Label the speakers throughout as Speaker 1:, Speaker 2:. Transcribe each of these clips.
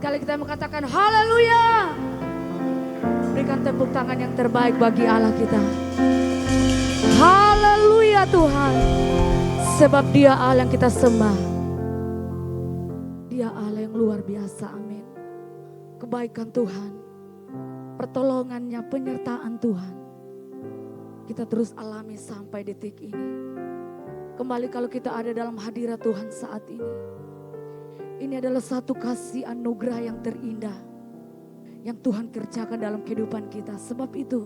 Speaker 1: Sekali kita mengatakan haleluya. Berikan tepuk tangan yang terbaik bagi Allah kita. Haleluya Tuhan. Sebab Dia Allah yang kita sembah. Dia Allah yang luar biasa, amin. Kebaikan Tuhan, pertolongannya, penyertaan Tuhan, kita terus alami sampai detik ini. Kembali kalau kita ada dalam hadirat Tuhan saat ini. Ini adalah satu kasih anugerah yang terindah yang Tuhan kerjakan dalam kehidupan kita. Sebab itu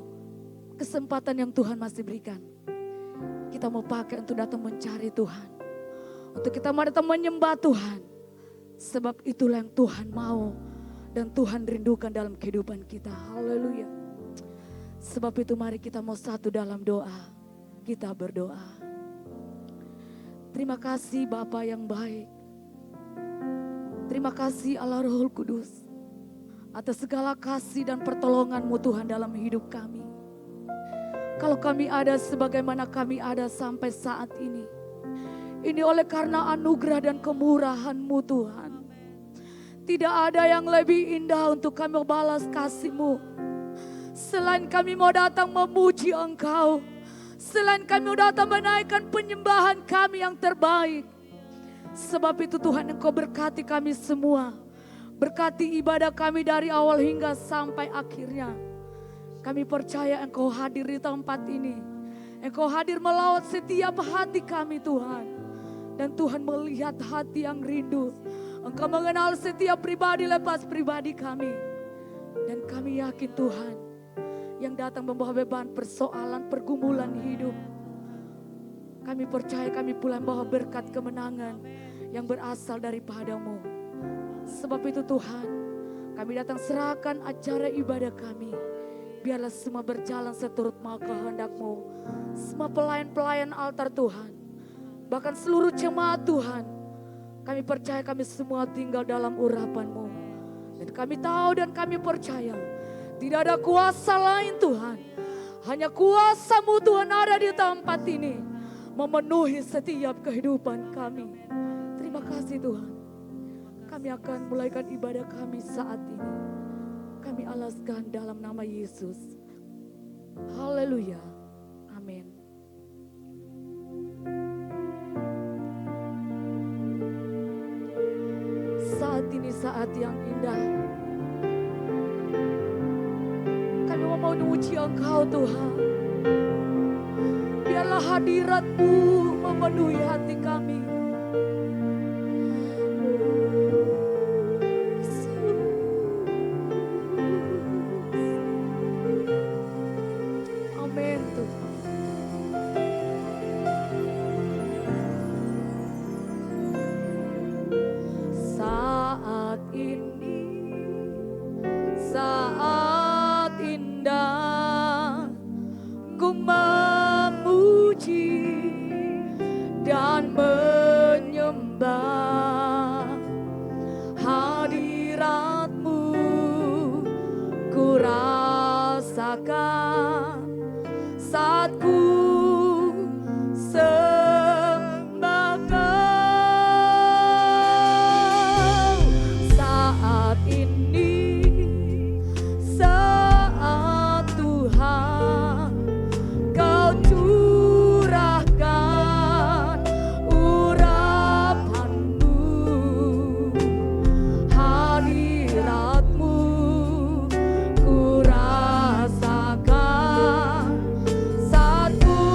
Speaker 1: kesempatan yang Tuhan masih berikan, kita mau pakai untuk datang mencari Tuhan, untuk kita mau datang menyembah Tuhan. Sebab itulah yang Tuhan mau dan Tuhan rindukan dalam kehidupan kita. Haleluya. Sebab itu mari kita mau satu dalam doa. Kita berdoa. Terima kasih Bapa yang baik. Terima kasih Allah Roh Kudus atas segala kasih dan pertolongan-Mu Tuhan dalam hidup kami. Kalau kami ada sebagaimana kami ada sampai saat ini oleh karena anugerah dan kemurahan-Mu Tuhan. Tidak ada yang lebih indah untuk kami balas kasih-Mu selain kami mau datang memuji Engkau, selain kami mau datang menaikkan penyembahan kami yang terbaik. Sebab itu Tuhan, Engkau berkati kami semua. Berkati ibadah kami dari awal hingga sampai akhirnya. Kami percaya Engkau hadir di tempat ini. Engkau hadir melawat setiap hati kami Tuhan. Dan Tuhan melihat hati yang rindu. Engkau mengenal setiap pribadi lepas pribadi kami. Dan kami yakin Tuhan, yang datang membawa beban persoalan pergumulan hidup, kami percaya kami pula membawa berkat kemenangan yang berasal daripada-Mu. Sebab itu Tuhan, kami datang serahkan acara ibadah kami. Biarlah semua berjalan seturut mau kehendak-Mu. Semua pelayan-pelayan altar Tuhan, bahkan seluruh jemaat Tuhan, kami percaya kami semua tinggal dalam urapan-Mu. Dan kami tahu dan kami percaya tidak ada kuasa lain Tuhan. Hanya kuasa-Mu Tuhan ada di tempat ini, memenuhi setiap kehidupan kami. Terima kasih Tuhan. Kami akan mulaikan ibadah kami saat ini. Kami alaskan dalam nama Yesus. Haleluya. Amin. Saat ini saat yang indah. Kami mau memuji Engkau Tuhan. Biarlah hadirat-Mu memenuhi hati kami. Amin Tuhan. Saat ini, saat indah, ku dan menyembah hadirat-Mu, ku rasakan saat ku sembah Kau. Saat ini, saat Tuhan Kau curahkan urapan-Mu, hadirat-Mu ku rasakan saat ku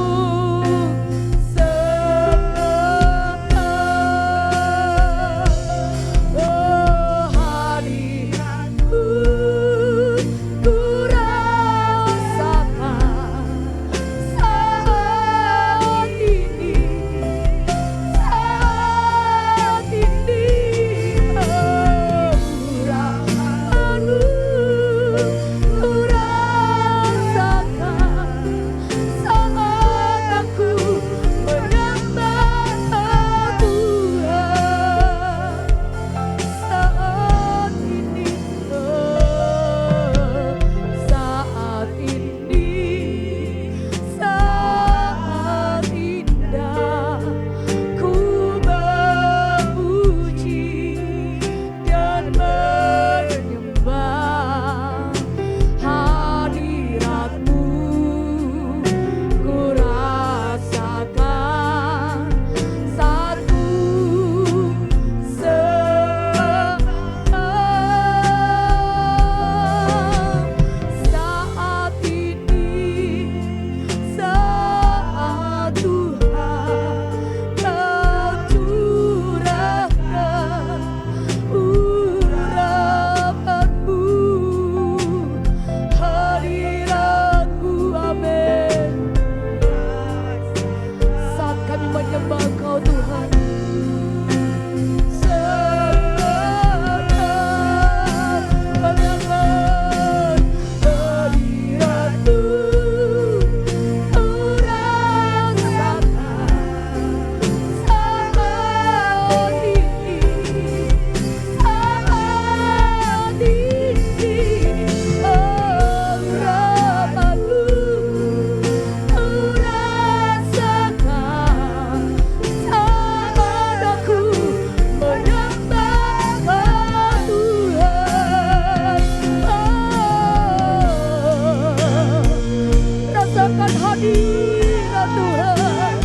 Speaker 1: hadirat Tuhan.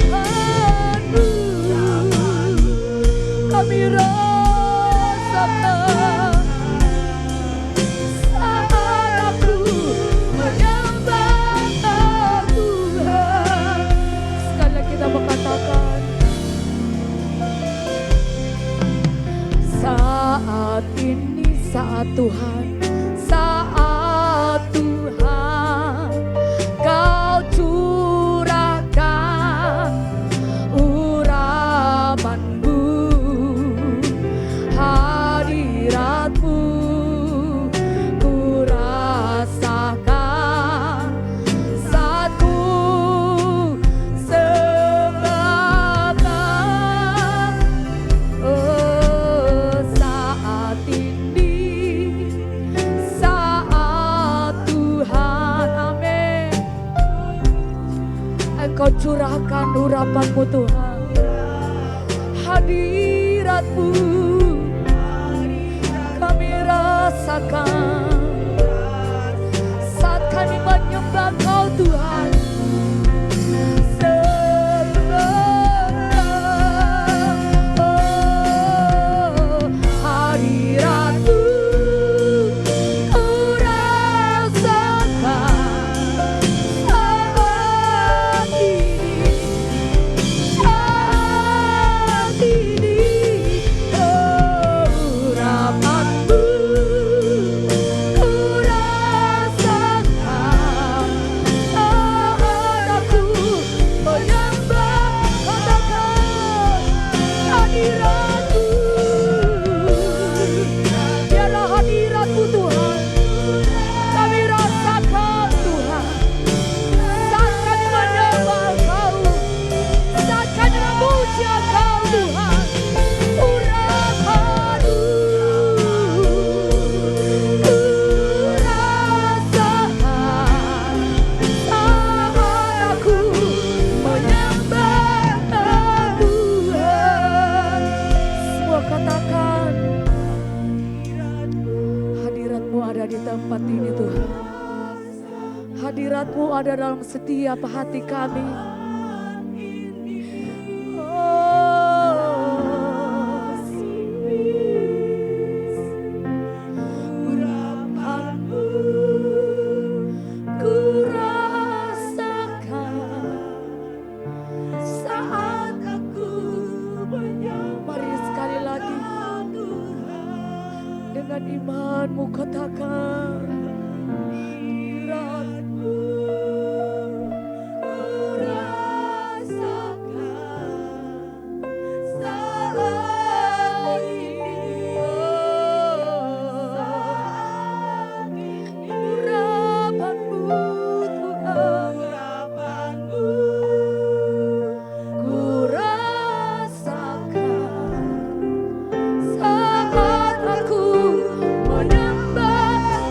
Speaker 1: Harapanmu kami rasakan saat aku menyembah Tuhan. Sekali lagi kita mengatakan, saat ini saat Tuhan, saat Tuhan Kau curahkan urapanmu, hadiratmu ku rasakan saat ku sembahkan. Oh, saat ini saat Tuhan, amin, Engkau curahkan urapanmu Tuhan, hadiratmu kami rasakan saat kami menyembah Kau Tuhan. Oh, hadiratmu ku rasakan saat ini, saat ini. Oh, urapanmu ku rasakan saat aku menyembah. Katakan hadiratmu, biarlah hadiratmu Tuhan kami rasakan Tuhan, saat kami menyembah Kau, saat kami memuja Kau Tuhan. Urapanmu ku rasakan saat aku menyembah Tuhan. Semua katakan, hadiratmu ada di tempat ini Tuhan. Hadiratmu ada dalam setiap hati kami. Oh, urapanmu ku rasakan saat aku menyembah. Mari sekali lagi dengan imanmu katakan, hadiratmu ku rasakan saat ini. Urapanmu Tuhan, urapanmu ku rasakan saat aku menyembah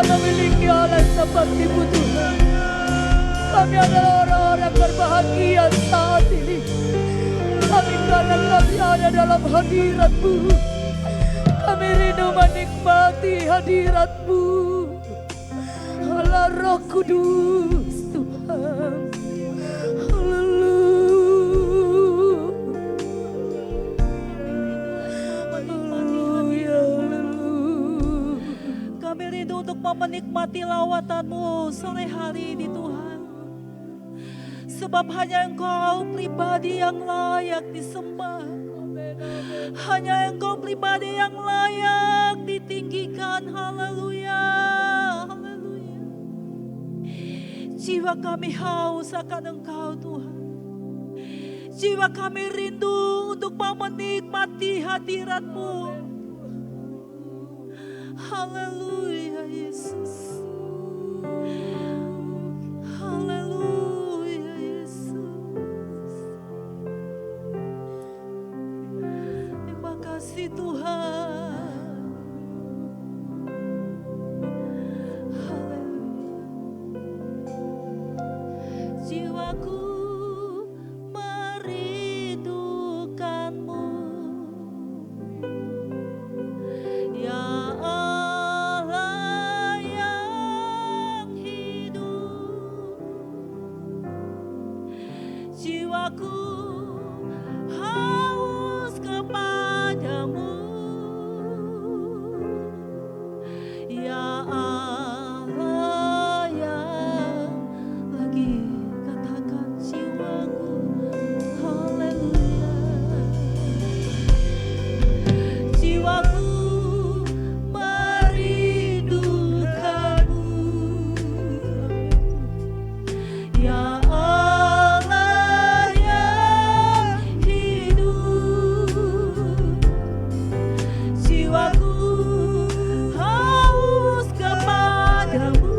Speaker 1: tidak memiliki Allah seperti-Mu Tuhan. Kami adalah orang-orang berbahagia saat ini. Kami karena kami ada dalam hadirat-Mu. Kami rindu menikmati hadirat-Mu. Allah Roh Kudus Tuhan.
Speaker 2: Kami rindu untuk menikmati lawatan-Mu sore hari ini Tuhan. Sebab hanya Engkau pribadi yang layak disembah. Hanya Engkau pribadi yang layak ditinggikan. Haleluya. Haleluya. Jiwa kami haus akan Engkau Tuhan. Jiwa kami rindu untuk menikmati hadirat-Mu. Haleluya Yesus. Haleluya Yesus. Terima kasih Tuhan. Haleluya. Jiwaku merindukan-Mu. Ya Allah yang hidup, jiwaku haus kepadamu. Ya Allah yang lagi katakan jiwaku, haleluya. Jiwaku merindukan-Mu. Ya Allah yang hidup, jiwaku haus kepadamu.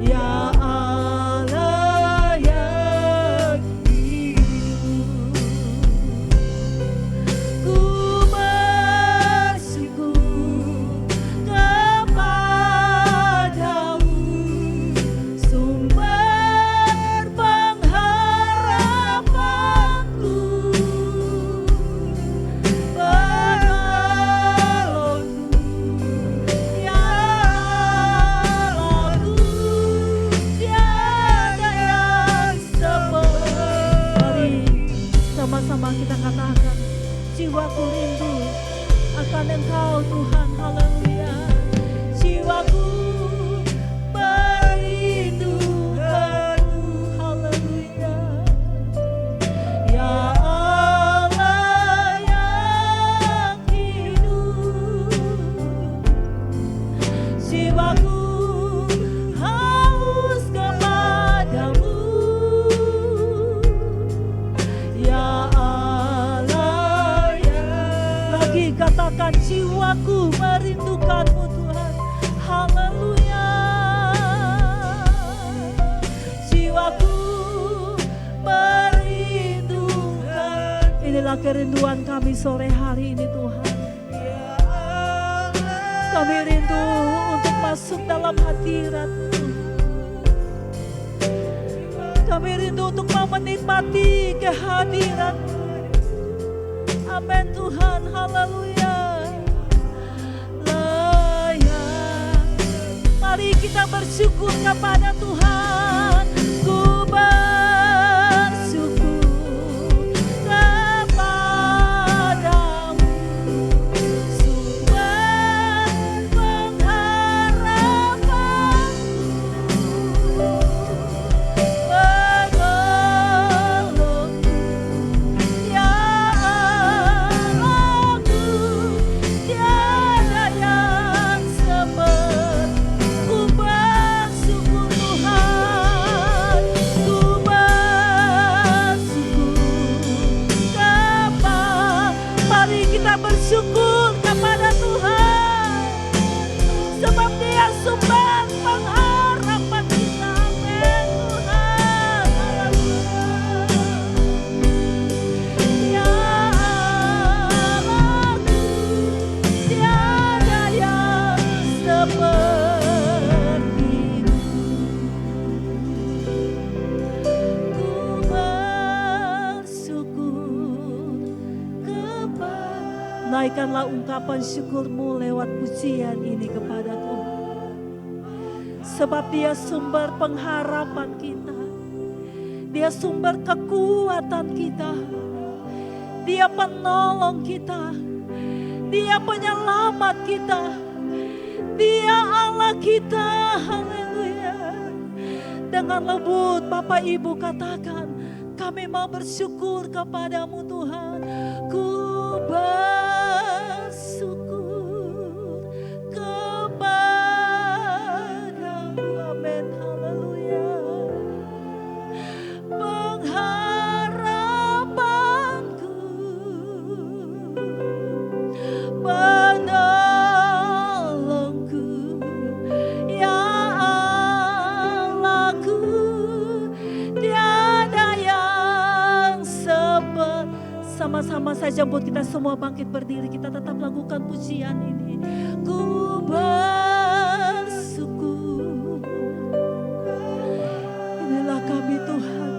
Speaker 2: Ya Allah yang hidup, ku bersyukur kepadamu, sumber pengharapanku, penolongku, ya Allahku, tiada yang seperti. Sama-sama kita katakan, jiwaku rindu akan Engkau Tuhan, haleluya. Jiwaku merindukan-Mu, haleluya. Ya Allah yang hidup, jiwaku haus kepadamu. Ya Allah yang lagi katakan, jiwaku merindukan-Mu Tuhan, haleluya. Jiwaku merindukan. Inilah kerinduan kami sore hari ini Tuhan. Kami rindu untuk masuk dalam hadirat-Mu. Kami rindu untuk menikmati kehadirat-Mu. Amin Tuhan, haleluya. Layak. Mari kita bersyukur kepada Tuhan. Ku bersyukur kepadamu, sumber pengharapanku, penolongku, ya Allahku, tiada yang seperti. Ku bersyukur Tuhan. seperti-Mu. Ku bersyukur kepada. Naikkanlah ungkapan syukurmu lewat pujian ini kepada Tuhan. Sebab Dia sumber pengharapan kita. Dia sumber kekuatan kita. Dia penolong kita. Dia penyelamat kita. Dia Allah kita. Haleluya. Dengan lembut Bapak Ibu katakan, kami mau bersyukur kepadamu Tuhan. Ku bersyukur kepadamu. Amin. Haleluya. Pengharapanku, penolongku, ya Allahku, tiada yang seperti. Sama-sama saja buat kita semua bangkit berdiri, kita tetap lakukan pujian ini. Ku bersyukur. Inilah kami Tuhan.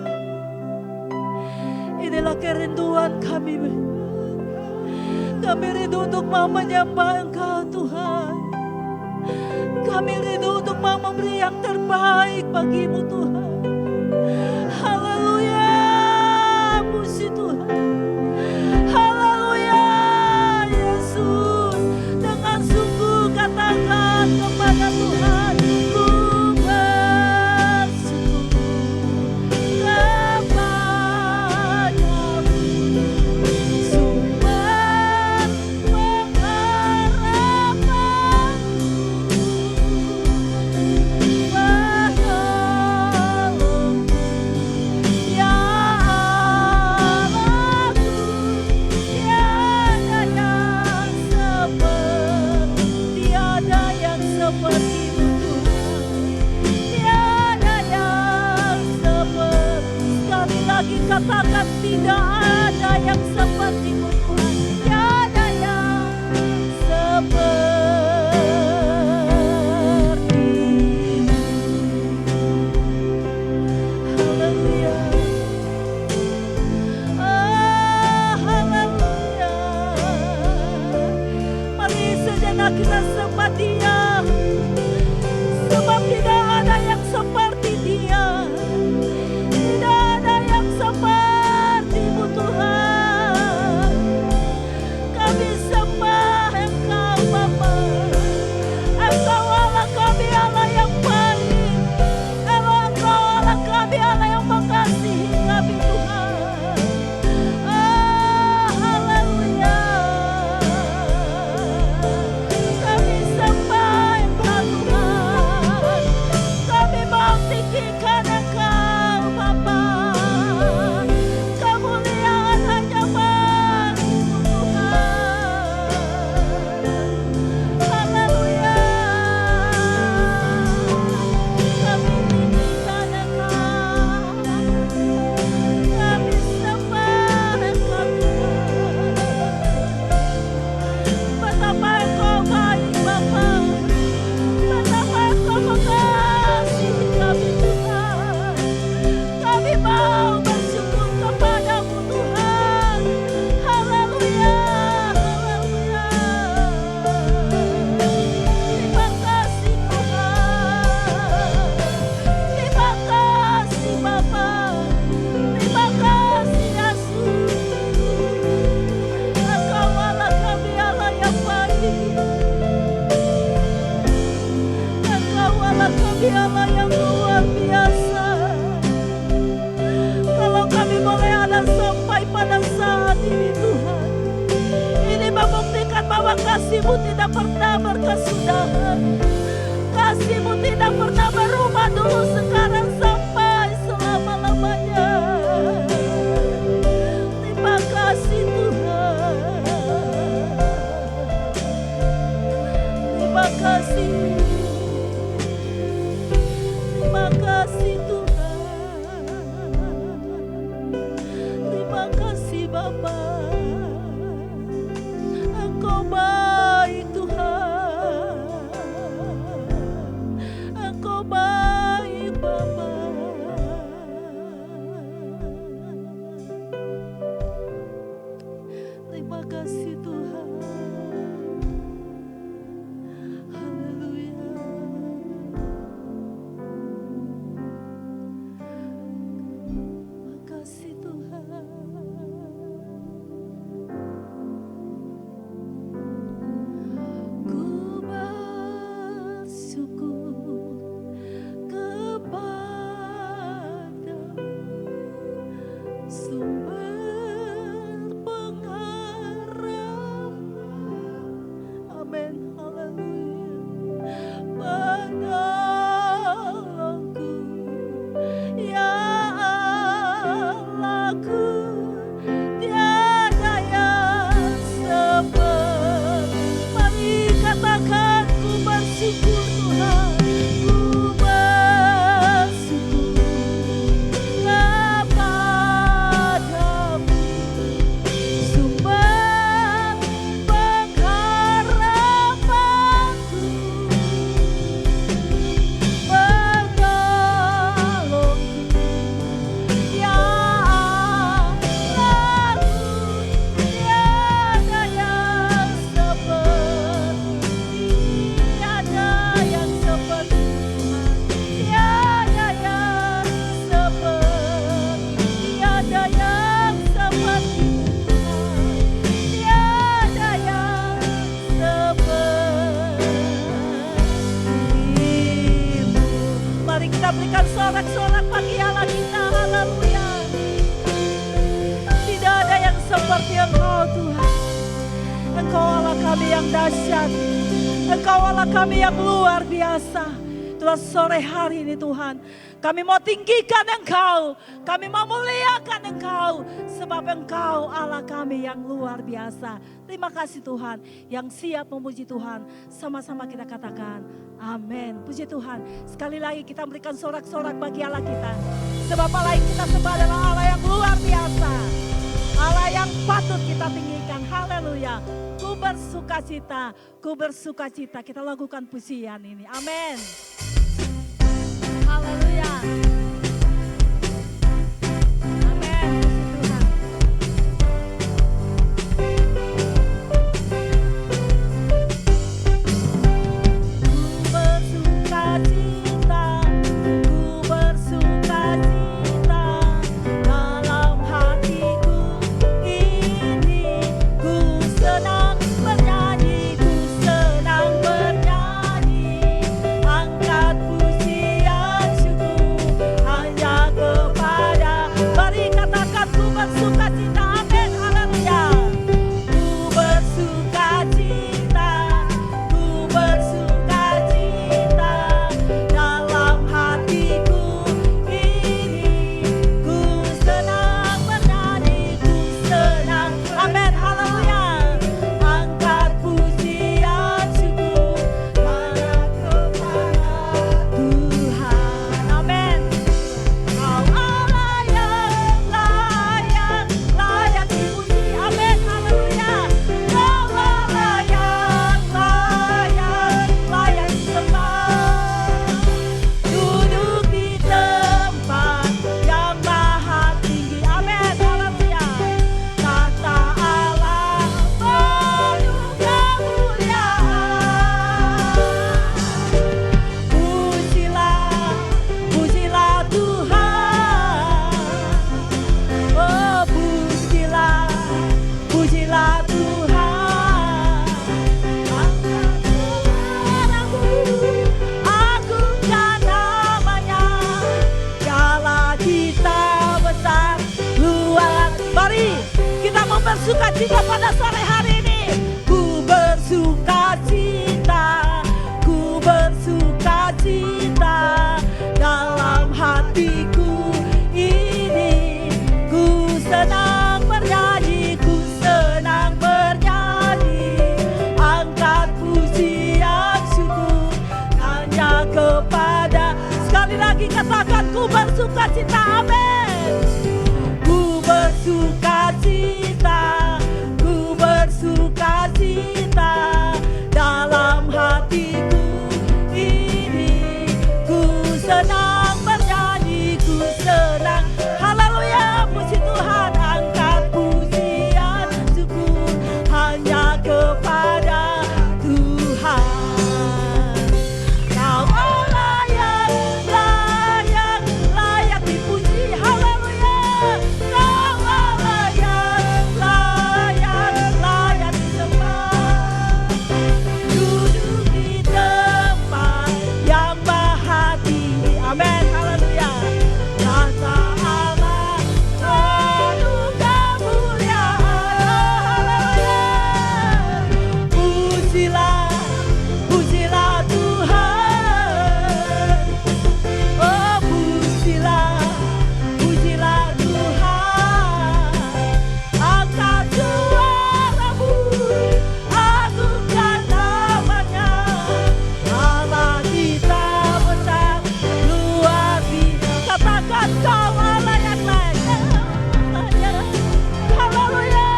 Speaker 2: Inilah kerinduan kami. Kami rindu untuk mau menyembah Engkau Tuhan. Kami rindu untuk mau memberi yang terbaik bagi-Mu Tuhan. Haleluya, puji Tuhan. Haleluya, Yesus. Dengan sungguh katakan kepada Tuhan, ku bersyukur kepadamu, sumber pengharapanku, penolongku, ya Allahku, tiada yang seperti-Mu Tuhan. Tiada yang seperti. Sekali lagi katakan, tidak ada yang seperti-Mu Tuhan. Tiada yang seperti-Mu. Haleluya. Haleluya. Mari sejenak kita sembah Dia. Sebab tidak ada yang seperti Dia. Tidak ada yang seperti-Mu Tuhan. Kami sembah Engkau Bapa. Engkau Allah kami, Allah yang baik. Engkau Allah kami, Allah yang mengasihi kami Tuhan. Haleluya. Kami sembah Engkau Tuhan. Kami mau tinggikan Engkau Bapa. Kemuliaan hanya bagi-Mu Tuhan. Haleluya. Kami tinggikan Engkau. Kami sembah Engkau Tuhan. Betapa Engkau baik Bapa. Betapa Engkau mengasihi kami Tuhan. Kami mau bersyukur kepadamu Tuhan. Haleluya. Haleluya. Terima kasih Tuhan. Terima kasih Bapa. Terima kasih Yesus. Engkau Allah kami, Allah yang baik. Engkau Allah kami, Allah yang luar biasa. Kalau kami boleh ada sampai pada saat ini Tuhan, ini membuktikan bahwa kasih-Mu tidak pernah berkesudahan. Kasih-Mu tidak pernah berubah dulu, sekarang sampai selama-lamanya. Terima kasih Tuhan. Terima kasih. Terima kasih Tuhan. Terima kasih Bapa. Engkau baik Tuhan. sorak-sorak bagi Allah kita. Haleluya. Tidak ada yang seperti Engkau Tuhan. Engkau Allah kami yang dahsyat. Engkau Allah kami yang luar biasa. Tuhan, sore hari ini Tuhan, kami mau tinggikan Engkau, kami mau muliakan Engkau, sebab Engkau Allah kami yang luar biasa. Terima kasih Tuhan, yang siap memuji Tuhan, sama-sama kita katakan amin. Puji Tuhan, sekali lagi kita berikan sorak-sorak bagi Allah kita, sebab Allah yang kita sembah adalah Allah yang luar biasa, Allah yang patut kita tinggikan. Haleluya. Ku bersuka cita, kita lakukan pujian ini. Amin. Haleluya. Amin. Puji Tuhan. Ku bersuka cita dalam hatiku ini. Ku senang bernyanyi, angkat pujian syukur hanya kepada. Mari katakan ku bersuka cita, amin, haleluya. Ku bersuka cita dalam hatiku ini. Ku senang bernyanyi, amin, haleluya. Angkat pujian syukur hanya kepada Tuhan, amin. Kau Allah yang layak dipuji, amin, haleluya. Kau Allah yang layak disembah. Duduk di tempat yang maha tinggi, amin, haleluya. Tahta Allah penuh kemuliaan. Pujilah Tuhan. Oh, pujilah Tuhan. Angkat suaramu, agungkan namanya. Dialah kita besar luar. Mari kita mau bersuka cita pada sore hari ini. Ku bersuka cita dalam hatiku ini. Ku senang bernyanyi, angkat pujian syukur hanya kepada. Sekali lagi katakan ku bersuka cita, amin. Ku bersuka cita dalam hatiku ini. Ku senang bernyanyi, haleluya, puji Tuhan. Angkat pujian syukur hanya kepada Tuhan. Kau Allah yang layak dipuji, haleluya. Kau Allah yang layak disembah. Duduk di tempat yang maha tinggi, amin, haleluya. Tahta Allah penuh kemuliaan, haleluya. Pujilah Tuhan. Oh, pujilah Tuhan. Angkat suaramu, agungkan namanya. Allah kita besar luar biasa. Katakan kau Allah yang layak. Haleluya.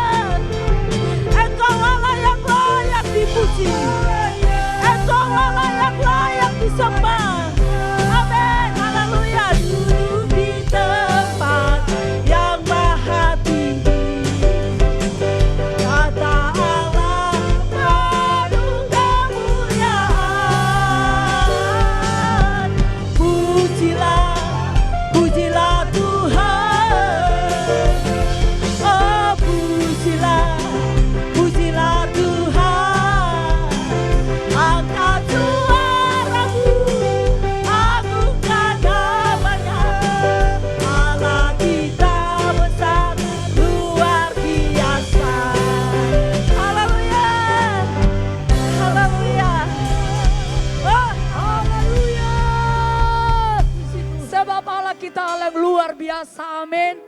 Speaker 2: Engkau Allah yang layak dipuji. Engkau Allah yang layak disembah. Amin, haleluya. Duduk di tempat yang maha tinggi. Kata Allah penuh kemuliaan. Pujilah Tuhan. Oh, pujilah Tuhan. Angkat suaramu,
Speaker 1: luar biasa, amin.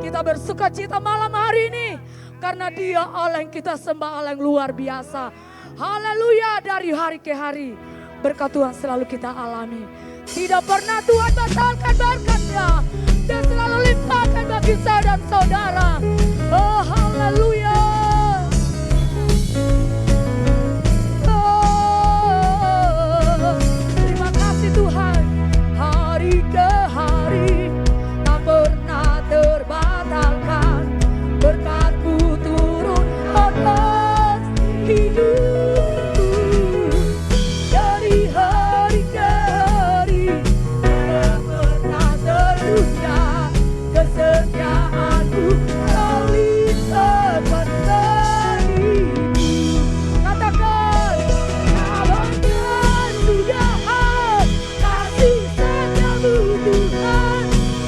Speaker 1: Kita bersuka cita malam hari ini karena Dia Allah yang kita sembah, Allah yang luar biasa. Haleluya, dari hari ke hari berkat Tuhan selalu kita alami. Tidak pernah Tuhan batalkan berkat-Nya dan selalu limpahkan bagi saya dan saudara. Oh haleluya. Oh, terima kasih Tuhan. Hari ke hari tak pernah terbatalkan, berkat-Mu turun atas hidupku. Dari hari ke hari tak pernah tertunda, kesetiaan-Mu Kau limpahkan bagiku. Katakan, abaikan sudah kasih setiamu Tuhan,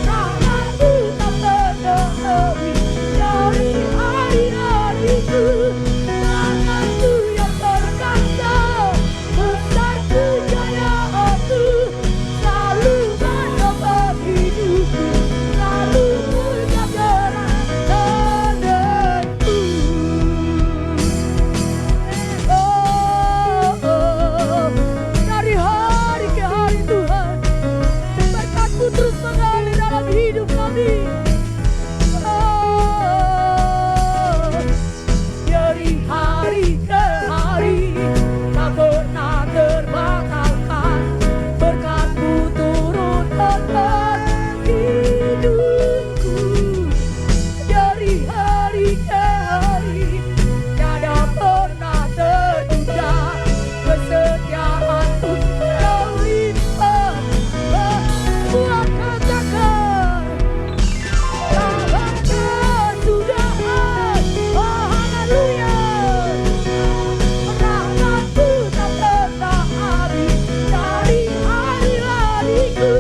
Speaker 1: rahmat-Mu tak pernah habis dari hari-hariku. Tangan-Mu yang perkasa, besar kejayaan-Mu, selalu menopang hidupku, selalu menjaga tanganku. Oh, dari hari ke hari Tuhan, berkat-Mu terus mengalir dalam hidup kami. Oh, dari hari ke hari tak pernah terbatalkan, berkat-Mu turun atas hidupku. Dari hari ke hari tiada pernah tertunda, kesetiaan-Mu Kau limpah. Buat katakan, abaikan sudah oh haleluya. Rahmat-Mu tak pernah habis dari hari-hariku.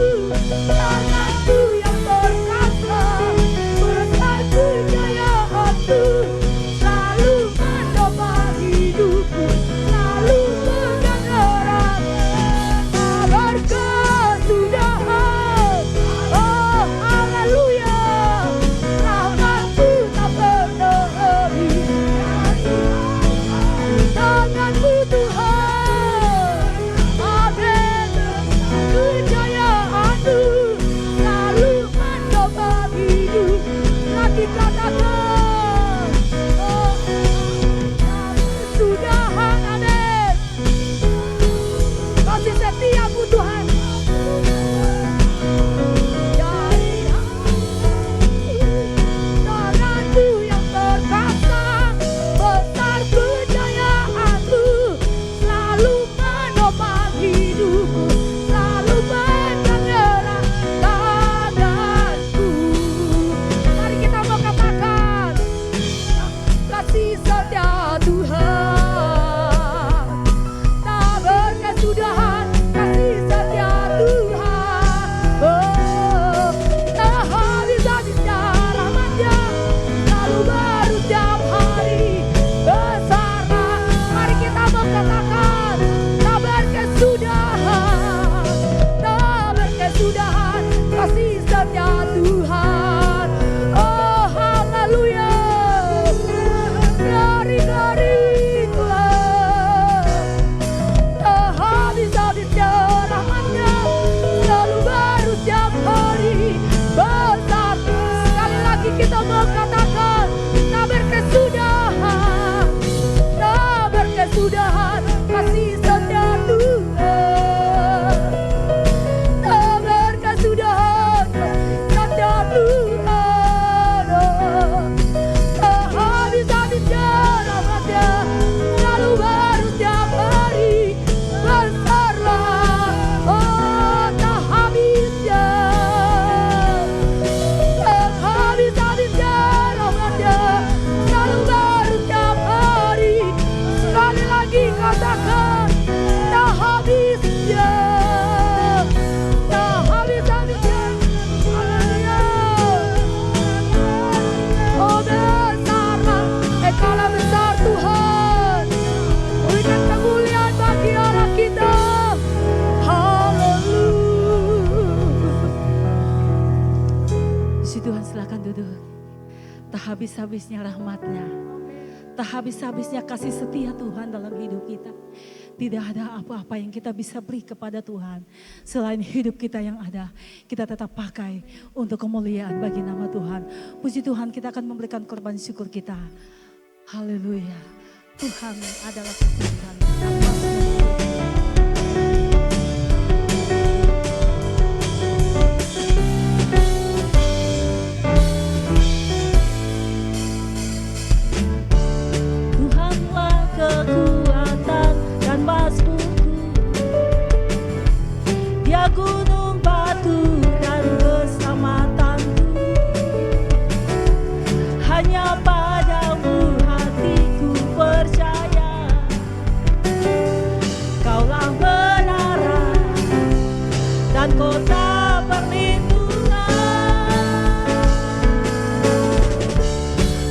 Speaker 1: Tangan-Mu yang perkasa, besar kejayaan-Mu, selalu menopang hidupku, selalu pegang erat. Kabarkan sudah oh haleluya. Rahmat-Mu tak pernah habis. Tangan-Mu Tuhan, amin. Kejayaan-Mu selalu menopang hidup. Lagi katakan, oh sudah amin. Kasih setia-Mu Tuhan. Dari tangan-Mu yang perkasa, besar kejayaan-Mu, selalu menopang hidupku, selalu pegang erat tanganku. Mari kita mau katakan, kasih setia Tuhan tak berkesudahan, kasih setia Tuhan, oh tak habis-habisnya rahmat-Nya, selalu baru setiap hari, besarlah. Mari kita mau katakan, tak berkesudahan,
Speaker 2: duduk. Tak habis-habisnya rahmat-Nya, tak habis-habisnya kasih setia Tuhan dalam hidup kita. Tidak ada apa-apa yang kita bisa beri kepada Tuhan selain hidup kita yang ada. Kita tetap pakai untuk kemuliaan bagi nama Tuhan. Puji Tuhan, kita akan memberikan korban syukur kita. Haleluya. Tuhan adalah Tuhan. Tuhanlah kekuatan dan masmurku. Dia gunung batu dan keselamatanku. Hanya padamu hatiku percaya. Kaulah menara dan kota perlindungan.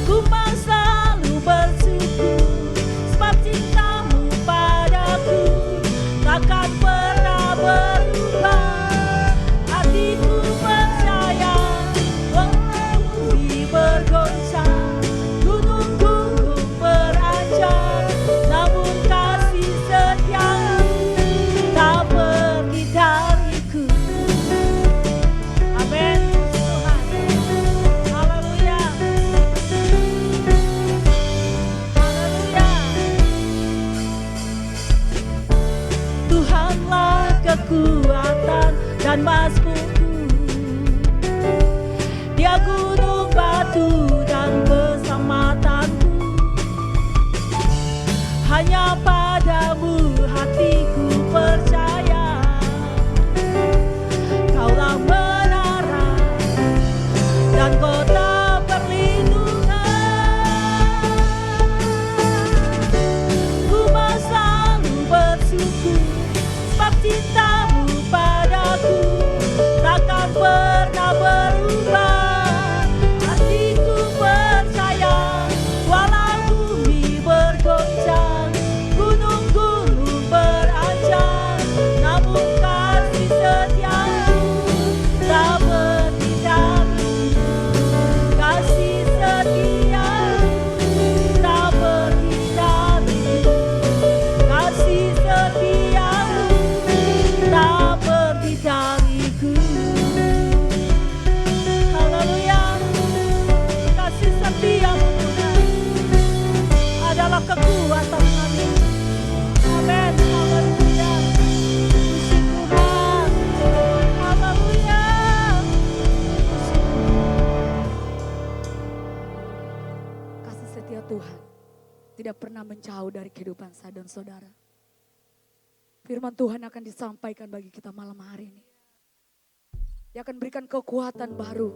Speaker 2: Ku mau selalu bersyukur sebab cintamu padaku takkan pernah berubah. Hatiku percaya walau bumi bergoncang, gunung-gunung beranjak, namun kasih setiamu tak pergi dariku. Amin. Tuhan, haleluya, haleluya. Tuhanlah kekuatan dan masmurku. Dia gunung batu dan keselamatanku. Hanya padamu hatiku percaya. Kaulah menara dan kota perlindungan. Ku mau selalu bersyukur sebab cintamu padaku takkan pernah berubah. Hatiku percaya walau bumi bergoncang, gunung-gunung beranjak, namun kasih setiamu tak pergi dariku. Kasih setiamu tak pergi dariku. Kasih setiamu tak pergi dariku. Haleluya. Kasih setiamu Tuhan adalah kekuatan kami. Amin. Haleluya. Puji Tuhan. Haleluya.
Speaker 1: Kasih setia Tuhan tidak pernah menjauh dari kehidupan saya dan saudara. Firman Tuhan akan disampaikan bagi kita malam hari ini. Dia akan berikan kekuatan baru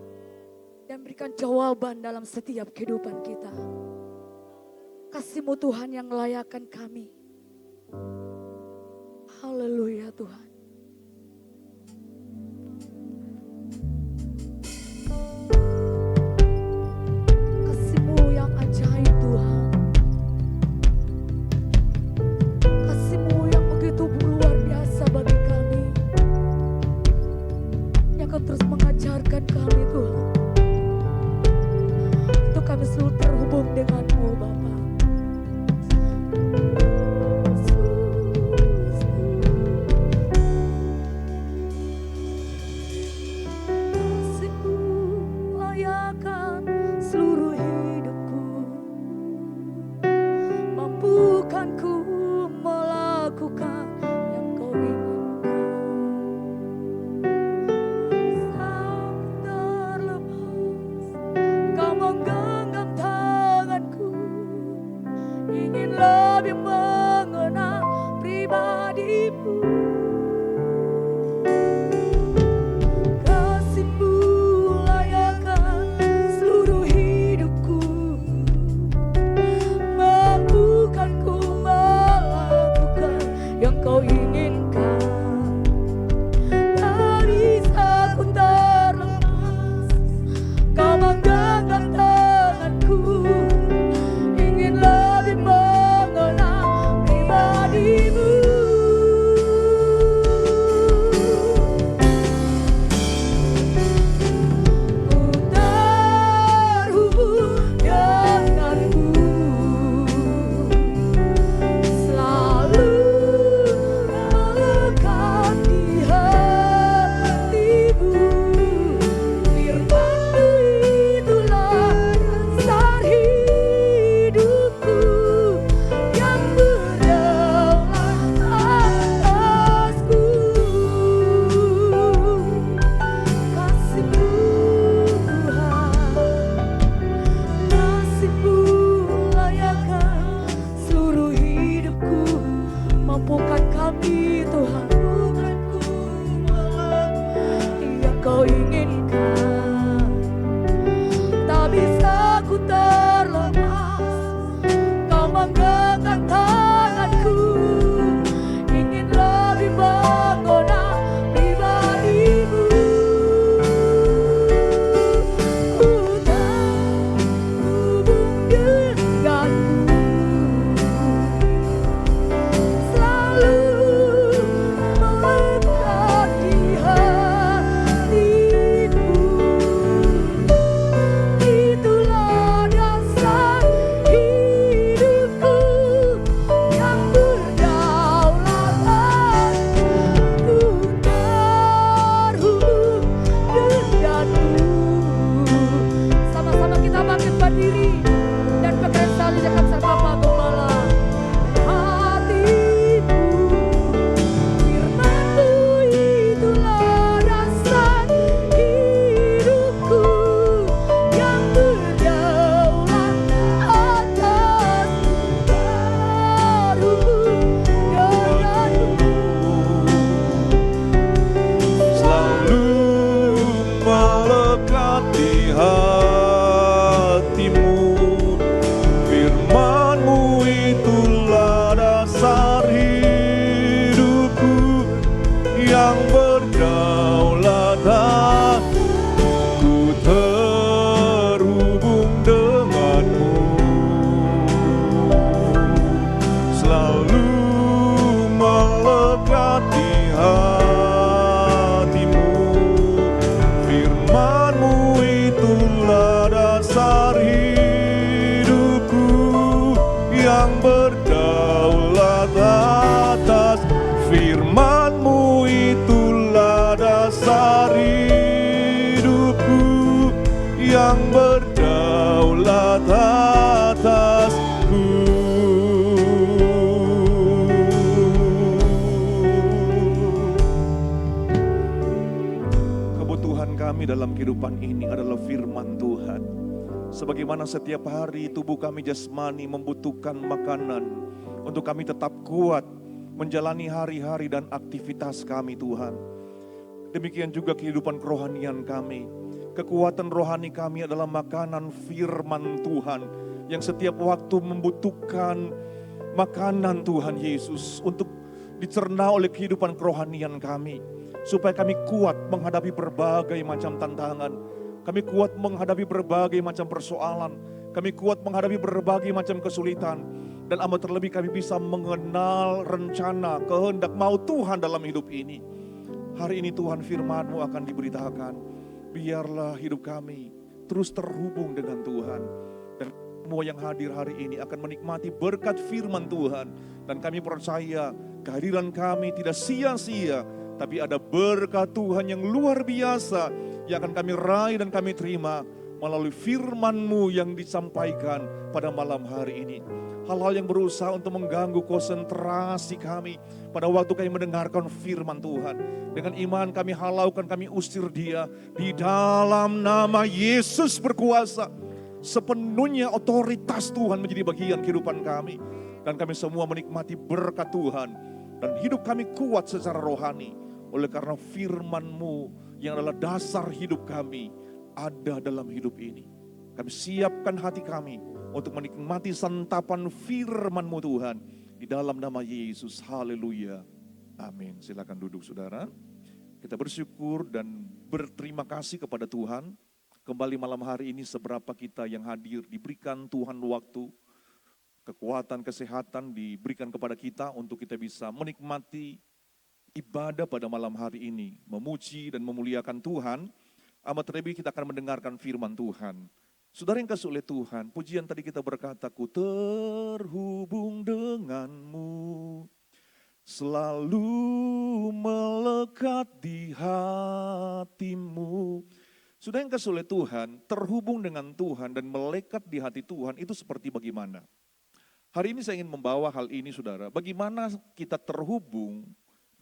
Speaker 1: dan berikan jawaban dalam setiap kehidupan kita. Kasih-Mu Tuhan yang melayakkan kami. Haleluya Tuhan. Kasih-Mu yang ajaib Tuhan. Kasih-Mu yang begitu luar biasa bagi kami. Yang akan terus mengajarkan kami Tuhan. Untuk kami selalu terhubung dengan-Mu Bapa.
Speaker 3: yang berdaulat ku terhubung denganmu, selalu melekat di hatimu. Firman-Mu itulah dasar hidupku, yang berdaulat atas. Firman-Mu itulah dasar hidupku, yang berdaulat atasku. Kebutuhan kami dalam kehidupan ini adalah firman Tuhan. Sebagaimana setiap hari tubuh kami jasmani membutuhkan makanan untuk kami tetap kuat menjalani hari-hari dan aktivitas kami, Tuhan. Demikian juga kehidupan kerohanian kami. Kekuatan rohani kami adalah makanan firman Tuhan yang setiap waktu membutuhkan makanan Tuhan Yesus untuk dicerna oleh kehidupan kerohanian kami. Supaya kami kuat menghadapi berbagai macam tantangan. Kami kuat menghadapi berbagai macam persoalan. Kami kuat menghadapi berbagai macam kesulitan. Dan amat terlebih kami bisa mengenal rencana, kehendak mau Tuhan dalam hidup ini. Hari ini Tuhan firman-Mu akan diberitakan. Biarlah hidup kami terus terhubung dengan Tuhan. Dan semua yang hadir hari ini akan menikmati berkat firman Tuhan. Dan kami percaya kehadiran kami tidak sia-sia. Tapi ada berkat Tuhan yang luar biasa yang akan kami raih dan kami terima melalui firman-Mu yang disampaikan pada malam hari ini. Hal-hal yang berusaha untuk mengganggu konsentrasi kami pada waktu kami mendengarkan firman Tuhan. Dengan iman kami halaukan, kami usir dia di dalam nama Yesus berkuasa. Sepenuhnya otoritas Tuhan menjadi bagian kehidupan kami. Dan kami semua menikmati berkat Tuhan. Dan hidup kami kuat secara rohani. Oleh karena firman-Mu yang adalah dasar hidup kami ada dalam hidup ini. Kami siapkan hati kami untuk menikmati santapan firman-Mu Tuhan. Di dalam nama Yesus, haleluya. Amin. Silakan duduk saudara. Kita bersyukur dan berterima kasih kepada Tuhan. Kembali malam hari ini seberapa kita yang hadir diberikan Tuhan waktu. Kekuatan, kesehatan diberikan kepada kita untuk kita bisa menikmati ibadah pada malam hari ini. Memuji dan memuliakan Tuhan. Amat terlebih kita akan mendengarkan firman Tuhan. Saudara yang kasih oleh Tuhan, pujian tadi kita berkata, ku terhubung denganmu, selalu melekat di hatimu. Saudara yang kasih oleh Tuhan, terhubung dengan Tuhan dan melekat di hati Tuhan itu seperti bagaimana? Hari ini saya ingin membawa hal ini saudara, bagaimana kita terhubung,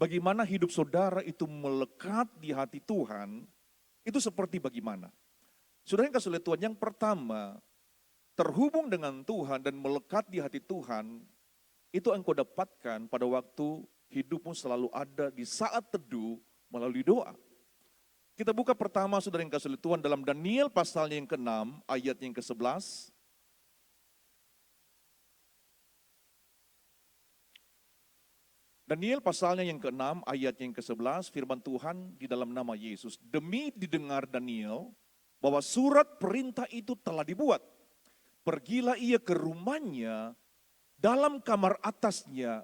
Speaker 3: bagaimana hidup saudara itu melekat di hati Tuhan, itu seperti bagaimana? Saudara yang kasih oleh Tuhan, yang pertama, terhubung dengan Tuhan dan melekat di hati Tuhan, itu engkau dapatkan pada waktu hidupmu selalu ada di saat teduh melalui doa. Kita buka pertama saudara yang kasih oleh Tuhan dalam Daniel pasalnya yang ke-6, ayat yang ke-11. Daniel pasalnya yang ke-6, ayat yang ke-11, firman Tuhan di dalam nama Yesus. Demi didengar Daniel, bahwa surat perintah itu telah dibuat. Pergilah ia ke rumahnya, dalam kamar atasnya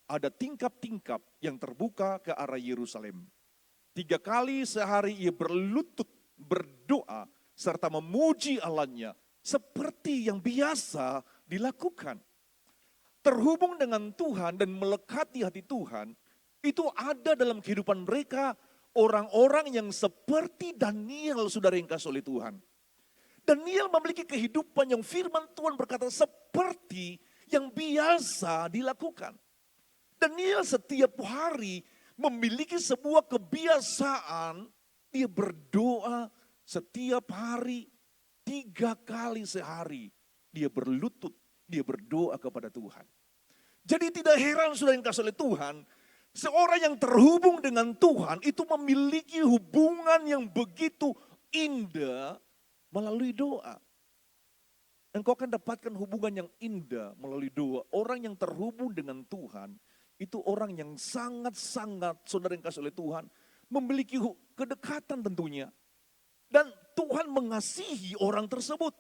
Speaker 3: ada tingkap-tingkap yang terbuka ke arah Yerusalem. 3 kali sehari ia berlutut, berdoa, serta memuji Allahnya, seperti yang biasa dilakukan. Terhubung dengan Tuhan dan melekat di hati Tuhan, itu ada dalam kehidupan mereka, orang-orang yang seperti Daniel, saudara yang kasih oleh Tuhan. Daniel memiliki kehidupan yang firman Tuhan berkata seperti yang biasa dilakukan. Daniel setiap hari memiliki sebuah kebiasaan, dia berdoa setiap hari 3 kali sehari. Dia berlutut, dia berdoa kepada Tuhan. Jadi tidak heran saudara yang kasih oleh Tuhan, seorang yang terhubung dengan Tuhan itu memiliki hubungan yang begitu indah melalui doa. Engkau akan dapatkan hubungan yang indah melalui doa. Orang yang terhubung dengan Tuhan itu orang yang sangat-sangat, saudara yang kasih oleh Tuhan, memiliki kedekatan tentunya. Dan Tuhan mengasihi orang tersebut.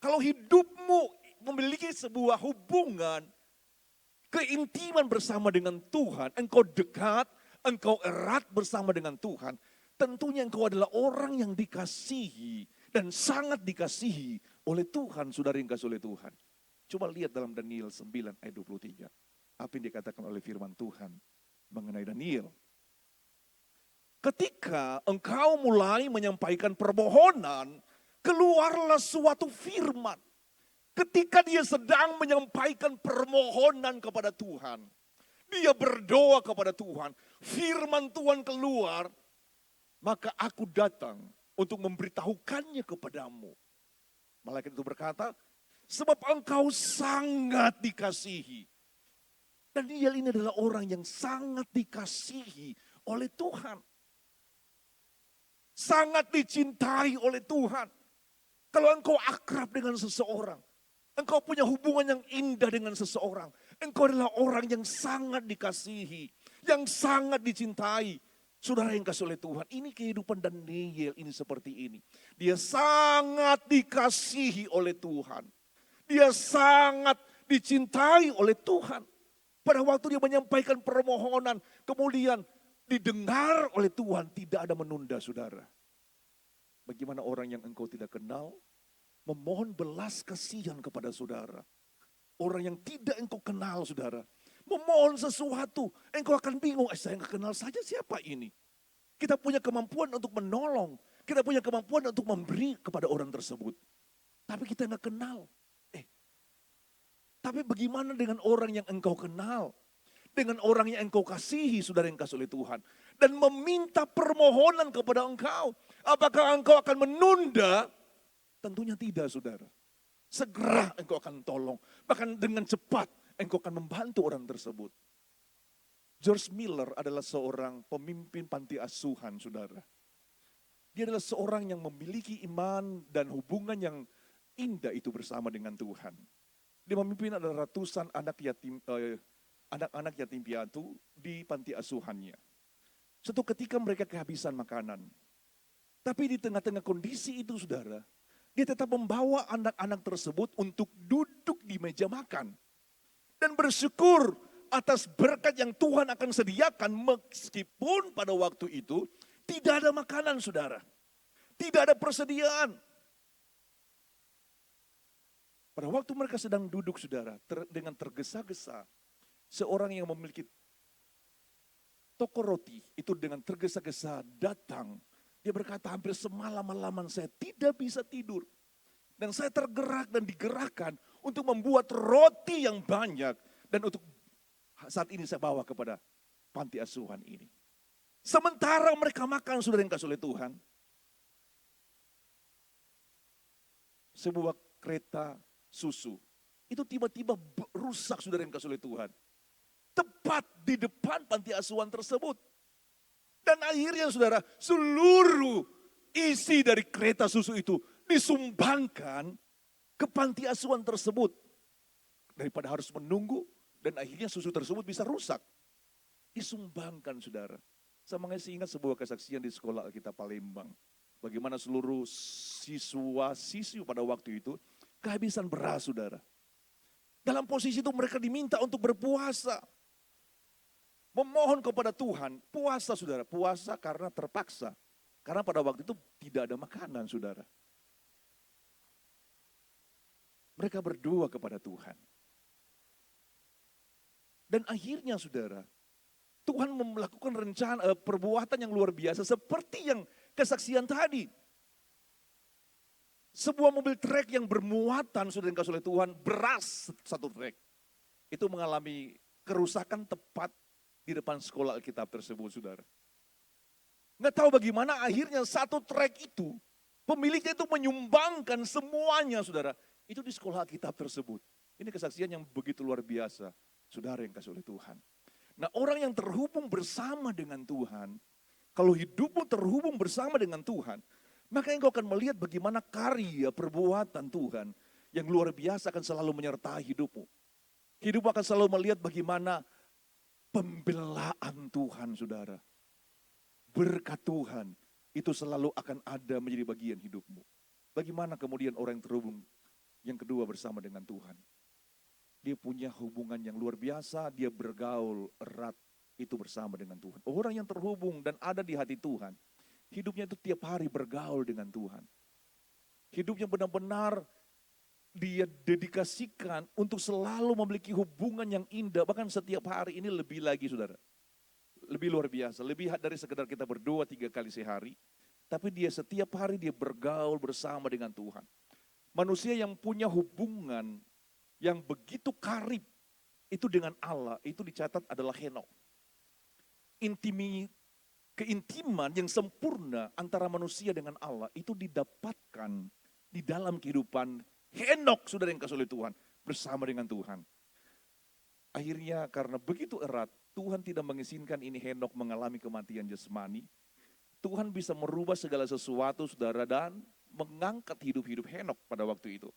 Speaker 3: Kalau hidupmu memiliki sebuah hubungan, keintiman bersama dengan Tuhan, engkau dekat, engkau erat bersama dengan Tuhan, tentunya engkau adalah orang yang dikasihi dan sangat dikasihi oleh Tuhan, saudara yang kasih oleh Tuhan. Coba lihat dalam Daniel 9 ayat 23. Apa yang dikatakan oleh firman Tuhan mengenai Daniel. Ketika engkau mulai menyampaikan permohonan, keluarlah suatu firman. Ketika dia sedang menyampaikan permohonan kepada Tuhan, dia berdoa kepada Tuhan, firman Tuhan keluar, maka aku datang untuk memberitahukannya kepadamu. Malaikat itu berkata, sebab engkau sangat dikasihi. Daniel ini adalah orang yang sangat dikasihi oleh Tuhan. Sangat dicintai oleh Tuhan. Kalau engkau akrab dengan seseorang, engkau punya hubungan yang indah dengan seseorang, engkau adalah orang yang sangat dikasihi, yang sangat dicintai. Saudara yang kasih oleh Tuhan, ini kehidupan Daniel ini seperti ini. Dia sangat dikasihi oleh Tuhan. Dia sangat dicintai oleh Tuhan. Pada waktu dia menyampaikan permohonan, kemudian didengar oleh Tuhan, tidak ada menunda, saudara. Bagaimana orang yang engkau tidak kenal, memohon belas kasihan kepada saudara. Orang yang tidak engkau kenal, saudara, memohon sesuatu, engkau akan bingung, saya nggak kenal saja siapa ini. Kita punya kemampuan untuk menolong, kita punya kemampuan untuk memberi kepada orang tersebut. Tapi kita nggak kenal. Tapi bagaimana dengan orang yang engkau kenal? Dengan orang yang engkau kasihi, saudara yang kasih oleh Tuhan. Dan meminta permohonan kepada engkau. Apakah engkau akan menunda? Tentunya tidak, saudara. Segera engkau akan tolong. Bahkan dengan cepat engkau akan membantu orang tersebut. George Miller adalah seorang pemimpin panti asuhan, saudara. Dia adalah seorang yang memiliki iman dan hubungan yang indah itu bersama dengan Tuhan. Dia memimpin ada ratusan anak-anak yatim piatu di panti asuhannya. Suatu ketika mereka kehabisan makanan. Tapi di tengah-tengah kondisi itu, saudara, dia tetap membawa anak-anak tersebut untuk duduk di meja makan. Dan bersyukur atas berkat yang Tuhan akan sediakan meskipun pada waktu itu tidak ada makanan, saudara. Tidak ada persediaan. Pada waktu mereka sedang duduk, saudara, dengan tergesa-gesa, seorang yang memiliki toko roti itu dengan tergesa-gesa datang. Dia berkata, hampir semalam-malaman saya tidak bisa tidur. Dan saya tergerak dan digerakkan untuk membuat roti yang banyak. Dan untuk saat ini saya bawa kepada panti asuhan ini. Sementara mereka makan, saudara yang kasih oleh Tuhan, sebuah kereta susu itu tiba-tiba rusak, saudara yang kasih oleh Tuhan. Tepat di depan panti asuhan tersebut. Dan akhirnya, saudara, seluruh isi dari kereta susu itu disumbangkan ke panti asuhan tersebut. Daripada harus menunggu dan akhirnya susu tersebut bisa rusak. Disumbangkan, saudara. Saya masih ingat sebuah kesaksian di sekolah kita Palembang. Bagaimana seluruh siswa-siswi pada waktu itu kehabisan beras, saudara. Dalam posisi itu mereka diminta untuk berpuasa. Memohon kepada Tuhan, puasa, saudara. Puasa karena terpaksa. Karena pada waktu itu tidak ada makanan, saudara. Mereka berdoa kepada Tuhan. Dan akhirnya, saudara, Tuhan melakukan rencana perbuatan yang luar biasa seperti yang kesaksian tadi. Sebuah mobil trek yang bermuatan, saudara yang kasih oleh Tuhan, beras satu trek. Itu mengalami kerusakan tepat di depan sekolah Alkitab tersebut, saudara. Nggak tahu bagaimana akhirnya satu trek itu, pemiliknya itu menyumbangkan semuanya, saudara. Itu di sekolah Alkitab tersebut. Ini kesaksian yang begitu luar biasa, saudara yang kasih oleh Tuhan. Nah, orang yang terhubung bersama dengan Tuhan, kalau hidupmu terhubung bersama dengan Tuhan, maka engkau akan melihat bagaimana karya perbuatan Tuhan yang luar biasa akan selalu menyertai hidupmu. Hidupmu akan selalu melihat bagaimana pembelaan Tuhan, saudara. Berkat Tuhan itu selalu akan ada menjadi bagian hidupmu. Bagaimana kemudian orang yang terhubung yang kedua bersama dengan Tuhan? Dia punya hubungan yang luar biasa, dia bergaul erat itu bersama dengan Tuhan. Orang yang terhubung dan ada di hati Tuhan, hidupnya itu tiap hari bergaul dengan Tuhan. Hidupnya benar-benar dia dedikasikan untuk selalu memiliki hubungan yang indah. Bahkan setiap hari ini lebih lagi, saudara. Lebih luar biasa, lebih dari sekedar kita berdoa 3 kali sehari. Tapi dia setiap hari dia bergaul bersama dengan Tuhan. Manusia yang punya hubungan yang begitu karib itu dengan Allah, itu dicatat adalah Henokh. Keintiman yang sempurna antara manusia dengan Allah itu didapatkan di dalam kehidupan Henokh, saudara yang kasih oleh Tuhan, bersama dengan Tuhan. Akhirnya karena begitu erat, Tuhan tidak mengizinkan ini Henokh mengalami kematian jasmani. Tuhan bisa merubah segala sesuatu, saudara, dan mengangkat hidup-hidup Henokh pada waktu itu.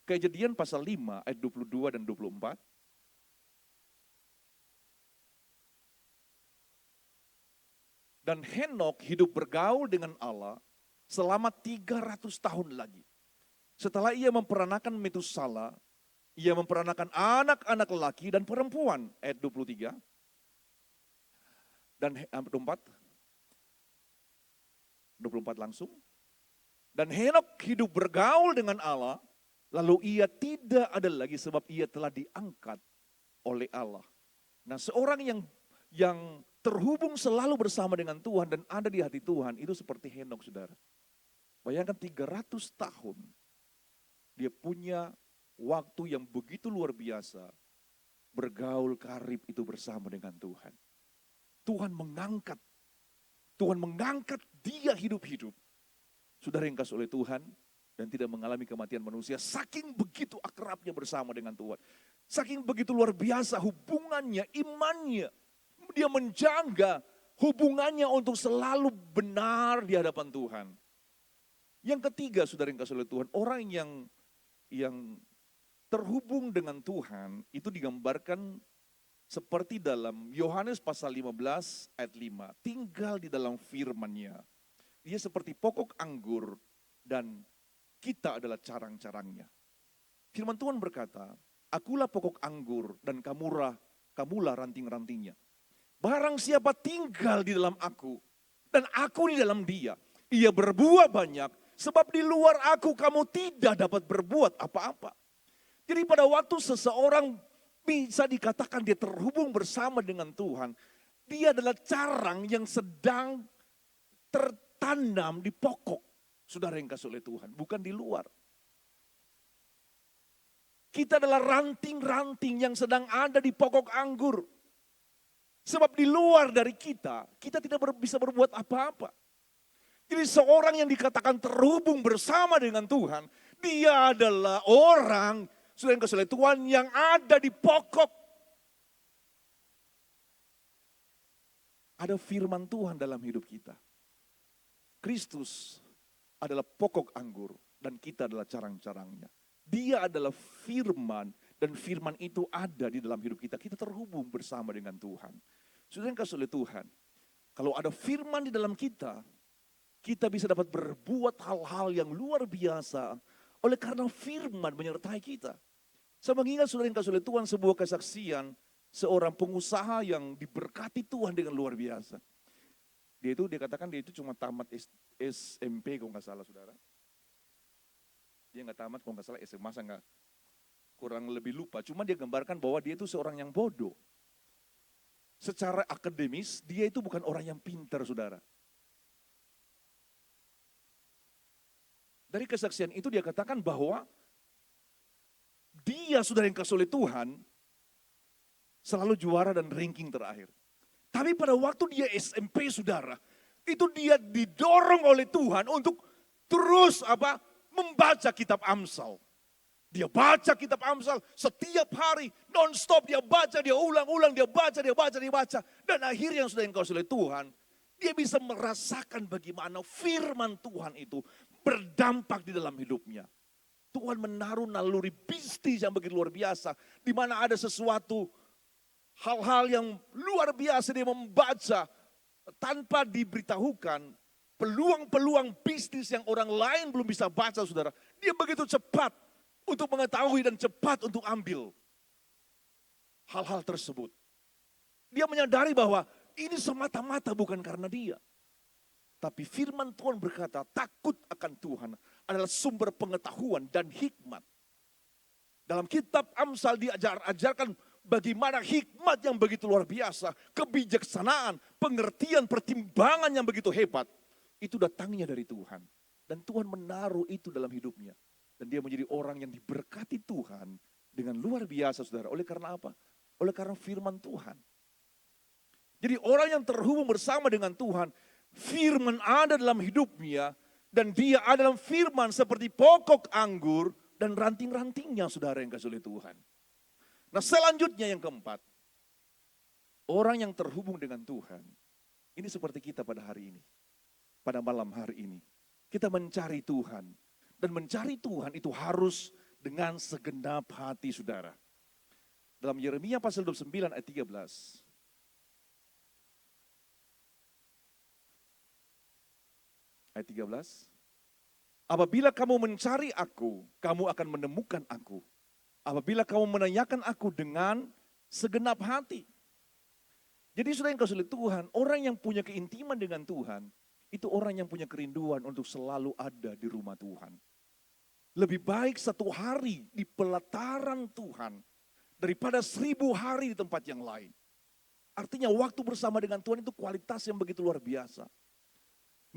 Speaker 3: Kejadian pasal 5 ayat 22 dan 24. Dan Henokh hidup bergaul dengan Allah selama 300 tahun lagi. Setelah ia memperanakan Metusala, ia memperanakan anak-anak laki dan perempuan. Ayat 23. Dan 24. 24 langsung. Dan Henokh hidup bergaul dengan Allah, lalu ia tidak ada lagi sebab ia telah diangkat oleh Allah. Nah, seorang yang terhubung selalu bersama dengan Tuhan dan ada di hati Tuhan, itu seperti Henokh, saudara. Bayangkan 300 tahun, dia punya waktu yang begitu luar biasa, bergaul karib itu bersama dengan Tuhan. Tuhan mengangkat dia hidup-hidup. Saudara yang kasih oleh Tuhan, dan tidak mengalami kematian manusia, saking begitu akrabnya bersama dengan Tuhan. Saking begitu luar biasa hubungannya, imannya. Dia menjaga hubungannya untuk selalu benar di hadapan Tuhan. Yang ketiga, saudara yang kasih oleh Tuhan, orang yang terhubung dengan Tuhan, itu digambarkan seperti dalam Yohanes pasal 15 ayat 5. Tinggal di dalam firman-Nya. Dia seperti pokok anggur dan kita adalah carang-carangnya. Firman Tuhan berkata, akulah pokok anggur dan kamulah ranting-rantingnya. Barang siapa tinggal di dalam aku dan aku di dalam dia, ia berbuah banyak sebab di luar aku kamu tidak dapat berbuat apa-apa. Jadi pada waktu seseorang bisa dikatakan dia terhubung bersama dengan Tuhan, dia adalah carang yang sedang tertanam di pokok. Saudara yang kasih oleh Tuhan, bukan di luar. Kita adalah ranting-ranting yang sedang ada di pokok anggur. Sebab di luar dari kita tidak bisa berbuat apa-apa. Jadi seorang yang dikatakan terhubung bersama dengan Tuhan, dia adalah orang, saudara yang kasih oleh Tuhan, yang ada di pokok. Ada firman Tuhan dalam hidup kita. Kristus adalah pokok anggur dan kita adalah carang-carangnya. Dia adalah firman dan firman itu ada di dalam hidup kita. Kita terhubung bersama dengan Tuhan. Saudara yang kasih oleh Tuhan, kalau ada firman di dalam kita bisa dapat berbuat hal-hal yang luar biasa oleh karena firman menyertai kita. Saya mengingat, saudara yang kasih oleh Tuhan, sebuah kesaksian seorang pengusaha yang diberkati Tuhan dengan luar biasa. Dia katakan dia itu cuma tamat SMP kalau nggak salah, saudara. Dia nggak tamat kalau nggak salah SMA, saya nggak, kurang lebih lupa. Cuma dia gambarkan bahwa dia itu seorang yang bodoh. Secara akademis dia itu bukan orang yang pintar, saudara. Dari kesaksian itu dia katakan bahwa dia, saudara yang kasih oleh Tuhan, selalu juara dan ranking terakhir. Tapi pada waktu dia SMP, saudara, itu dia didorong oleh Tuhan untuk terus membaca kitab Amsal. Dia baca kitab Amsal setiap hari, non-stop dia baca, dia ulang-ulang, dia baca. Dan akhirnya, saudara yang kasih oleh Tuhan, dia bisa merasakan bagaimana firman Tuhan itu berdampak di dalam hidupnya. Tuhan menaruh naluri bisnis yang begitu luar biasa, di mana ada sesuatu hal-hal yang luar biasa dia membaca tanpa diberitahukan. Peluang-peluang bisnis yang orang lain belum bisa baca, saudara. Dia begitu cepat untuk mengetahui dan cepat untuk ambil hal-hal tersebut. Dia menyadari bahwa ini semata-mata bukan karena dia. Tapi firman Tuhan berkata, takut akan Tuhan adalah sumber pengetahuan dan hikmat. Dalam kitab Amsal diajarkan bagaimana hikmat yang begitu luar biasa, kebijaksanaan, pengertian, pertimbangan yang begitu hebat. Itu datangnya dari Tuhan. Dan Tuhan menaruh itu dalam hidupnya. Dan dia menjadi orang yang diberkati Tuhan dengan luar biasa, saudara. Oleh karena apa? Oleh karena firman Tuhan. Jadi orang yang terhubung bersama dengan Tuhan, firman ada dalam hidupnya, dan dia ada dalam firman seperti pokok anggur dan ranting-rantingnya, saudara yang kasih oleh Tuhan. Nah, selanjutnya yang keempat, orang yang terhubung dengan Tuhan, ini seperti kita pada hari ini, pada malam hari ini. Kita mencari Tuhan, dan mencari Tuhan itu harus dengan segenap hati, saudara. Dalam Yeremia pasal 29 ayat 13. Ayat 13. Apabila kamu mencari aku, kamu akan menemukan aku. Apabila kamu menanyakan aku dengan segenap hati. Jadi saudara yang kasih oleh Tuhan, orang yang punya keintiman dengan Tuhan, itu orang yang punya kerinduan untuk selalu ada di rumah Tuhan. Lebih baik 1 hari di pelataran Tuhan, daripada 1000 hari di tempat yang lain. Artinya waktu bersama dengan Tuhan itu kualitas yang begitu luar biasa.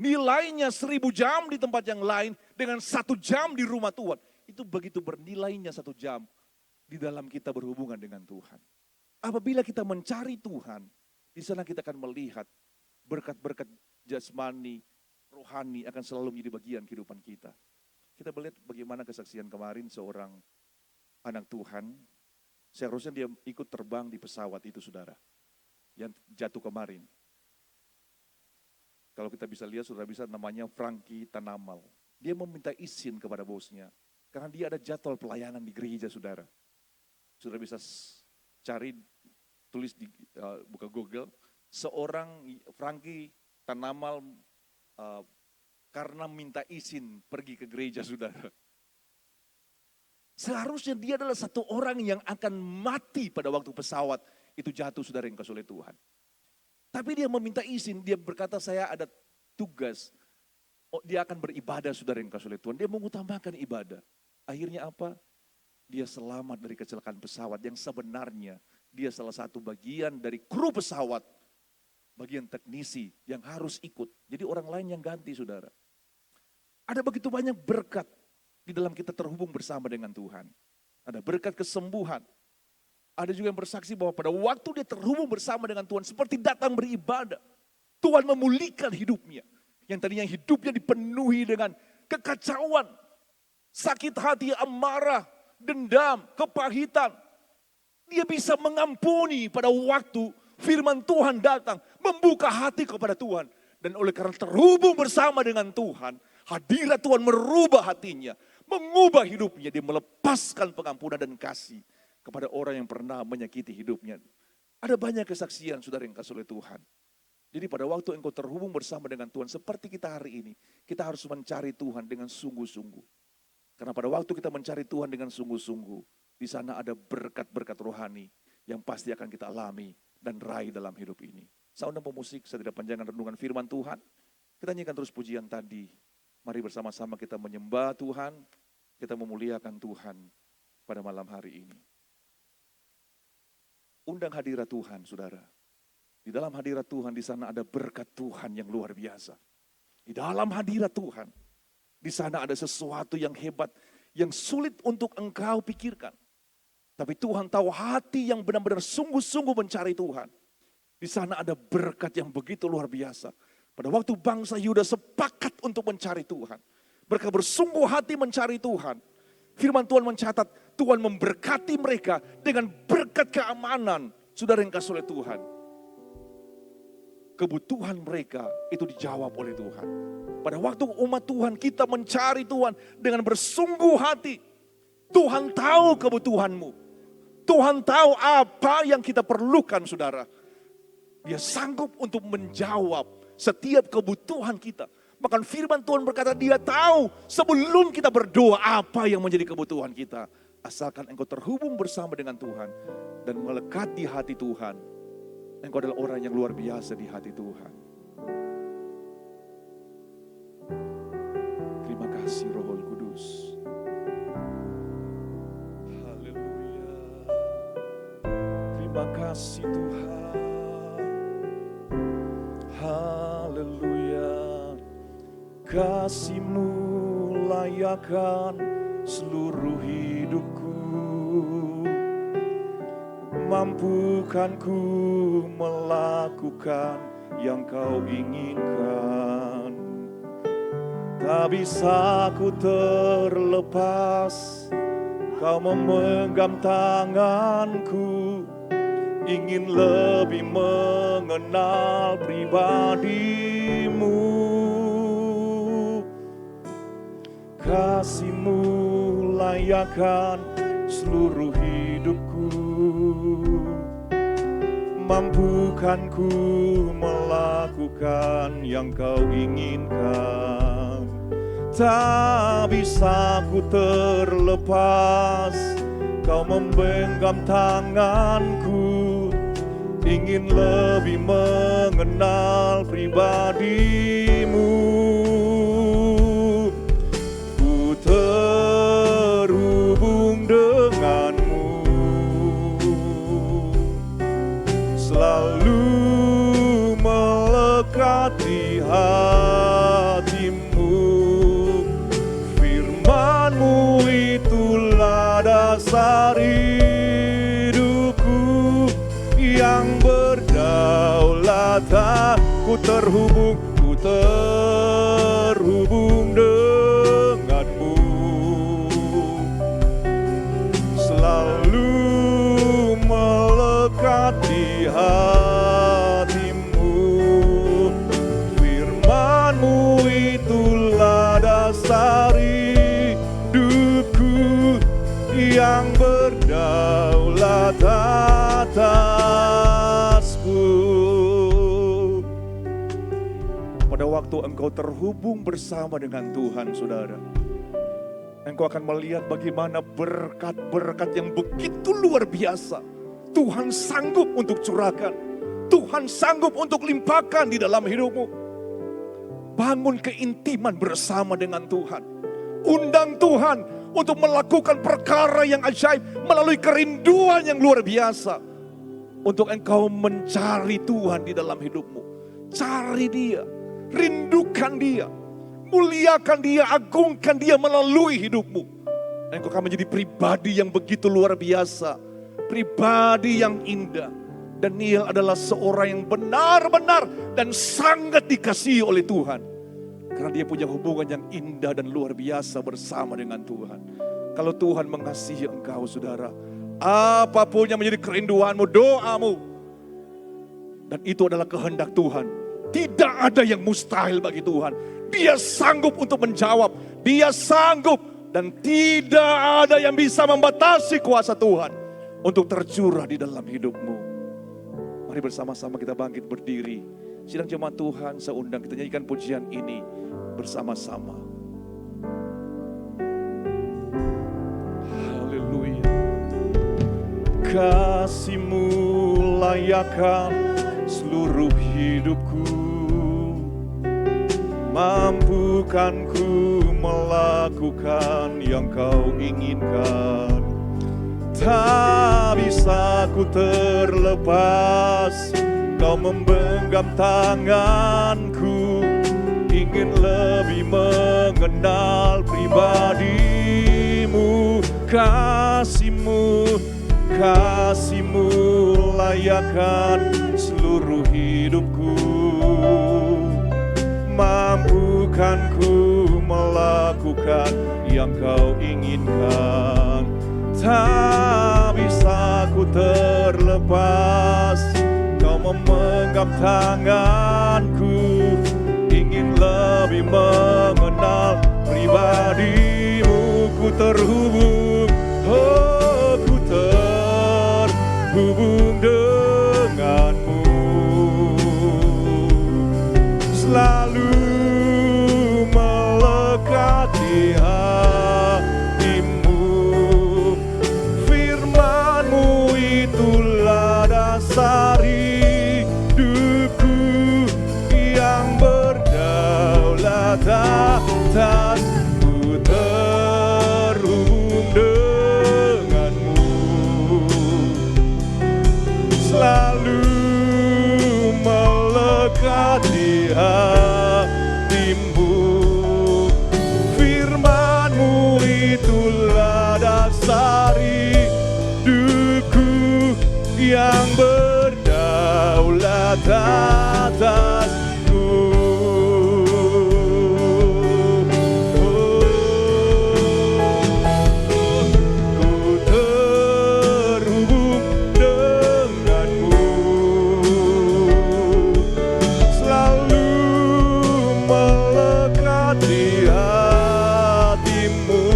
Speaker 3: Nilainya 1000 jam di tempat yang lain dengan 1 jam di rumah Tuhan. Itu begitu bernilainya 1 jam di dalam kita berhubungan dengan Tuhan. Apabila kita mencari Tuhan, di sana kita akan melihat berkat-berkat jasmani, rohani akan selalu menjadi bagian kehidupan kita. Kita melihat bagaimana kesaksian kemarin seorang anak Tuhan, seharusnya dia ikut terbang di pesawat itu, saudara, yang jatuh kemarin. Kalau kita bisa lihat, saudara bisa, namanya Frankie Tanamal. Dia meminta izin kepada bosnya, karena dia ada jadwal pelayanan di gereja, saudara. Saudara bisa cari, tulis di buka Google, seorang Frankie Tanamal karena minta izin pergi ke gereja, saudara. Seharusnya dia adalah satu orang yang akan mati pada waktu pesawat itu jatuh, saudara yang kasih oleh Tuhan. Tapi dia meminta izin, dia berkata saya ada tugas. Dia akan beribadah, saudara yang kasih oleh Tuhan. Dia mengutamakan ibadah. Akhirnya apa? Dia selamat dari kecelakaan pesawat yang sebenarnya dia salah satu bagian dari kru pesawat. Bagian teknisi yang harus ikut. Jadi orang lain yang ganti, saudara. Ada begitu banyak berkat di dalam kita terhubung bersama dengan Tuhan. Ada berkat kesembuhan. Ada juga yang bersaksi bahwa pada waktu dia terhubung bersama dengan Tuhan, seperti datang beribadah, Tuhan memulihkan hidupnya. Yang tadinya hidupnya dipenuhi dengan kekacauan, sakit hati, amarah, dendam, kepahitan. Dia bisa mengampuni pada waktu firman Tuhan datang, membuka hati kepada Tuhan. Dan oleh karena terhubung bersama dengan Tuhan, hadirat Tuhan merubah hatinya, mengubah hidupnya, dia melepaskan pengampunan dan kasih kepada orang yang pernah menyakiti hidupnya. Ada banyak kesaksian, saudara yang kasih oleh Tuhan. Jadi pada waktu engkau terhubung bersama dengan Tuhan, seperti kita hari ini, kita harus mencari Tuhan dengan sungguh-sungguh. Karena pada waktu kita mencari Tuhan dengan sungguh-sungguh, di sana ada berkat-berkat rohani yang pasti akan kita alami dan raih dalam hidup ini. Saya undang pemusik, saya tidak panjangkan renungan firman Tuhan. Kita nyanyikan terus pujian tadi. Mari bersama-sama kita menyembah Tuhan, kita memuliakan Tuhan pada malam hari ini. Undang hadirat Tuhan, saudara. Di dalam hadirat Tuhan, di sana ada berkat Tuhan yang luar biasa. Di dalam hadirat Tuhan, di sana ada sesuatu yang hebat, yang sulit untuk engkau pikirkan. Tapi Tuhan tahu hati yang benar-benar sungguh-sungguh mencari Tuhan. Di sana ada berkat yang begitu luar biasa. Pada waktu bangsa Yuda sepakat untuk mencari Tuhan, mereka bersungguh hati mencari Tuhan. Firman Tuhan mencatat, Tuhan memberkati mereka dengan berkat keamanan. Saudara yang kasih oleh Tuhan. Kebutuhan mereka itu dijawab oleh Tuhan. Pada waktu umat Tuhan kita mencari Tuhan dengan bersungguh hati. Tuhan tahu kebutuhanmu. Tuhan tahu apa yang kita perlukan, saudara. Dia sanggup untuk menjawab setiap kebutuhan kita. Bahkan firman Tuhan berkata dia tahu sebelum kita berdoa apa yang menjadi kebutuhan kita. Asalkan engkau terhubung bersama dengan Tuhan dan melekat di hati Tuhan. Engkau adalah orang yang luar biasa di hati Tuhan. Terima kasih Roh Kudus. Haleluya. Terima kasih Tuhan. Haleluya. Kasih-Mu layakkan seluruh hidupku. Mampukan ku melakukan yang Kau inginkan. Tak bisa ku terlepas, Kau memegang tanganku. Ingin lebih mengenal pribadi-Mu. Kasih-Mu layakkan seluruh hidupku. Mampukan ku melakukan yang Kau inginkan. Tak bisa ku terlepas, Kau memegang tanganku. Ingin lebih mengenal pribadi-Mu. Ku terhubung dengan-Mu, selalu melekat di hati-Mu. Firman-Mu itulah dasar hidupku yang berdaulat. Ku terhubung dengan-Mu, selalu melekat di hati-Mu. Firman-Mu itulah dasar hidupku yang berdaulat atasku. Pada waktu engkau terhubung bersama dengan Tuhan, saudara, engkau akan melihat bagaimana berkat-berkat yang begitu luar biasa Tuhan sanggup untuk curahkan. Tuhan sanggup untuk limpahkan di dalam hidupmu. Bangun keintiman bersama dengan Tuhan. Undang Tuhan untuk melakukan perkara yang ajaib melalui kerinduan yang luar biasa. Untuk engkau mencari Tuhan di dalam hidupmu. Cari Dia, rindukan Dia, muliakan Dia, agungkan Dia melalui hidupmu. Engkau akan menjadi pribadi yang begitu luar biasa, pribadi yang indah. Daniel adalah seorang yang benar-benar dan sangat dikasihi oleh Tuhan. Karena dia punya hubungan yang indah dan luar biasa bersama dengan Tuhan. Kalau Tuhan mengasihi engkau, saudara, apapun yang menjadi kerinduanmu, doamu, dan itu adalah kehendak Tuhan. Tidak ada yang mustahil bagi Tuhan. Dia sanggup untuk menjawab. Dia sanggup dan tidak ada yang bisa membatasi kuasa Tuhan untuk tercurah di dalam hidupmu. Mari bersama-sama kita bangkit berdiri. Sidang jemaat Tuhan, saya undang kita nyanyikan pujian ini bersama-sama. Haleluya. Kasih-Mu layakkan seluruh hidupku. Mampukan ku melakukan yang Kau inginkan. Tak bisa ku terlepas, Kau memegang tanganku. Ingin lebih mengenal pribadi-Mu. Kasih-Mu layakkan seluruh hidupku. Mampukan ku melakukan yang Kau inginkan. Tak bisa ku terlepas, Kau memegang tanganku. Ingin lebih mengenal pribadi-Mu. Ku terhubung, oh ku terhubung selalu melekat di hatimu. Firman-Mu itulah dasar hidupku yang berdaulat atasku, terhubung denganmu. Selalu melekat di hatimu. Firman-Mu itulah dasar hidupku yang berdaulat atasku. Ku terhubung denganmu. Selalu melekat di hatimu.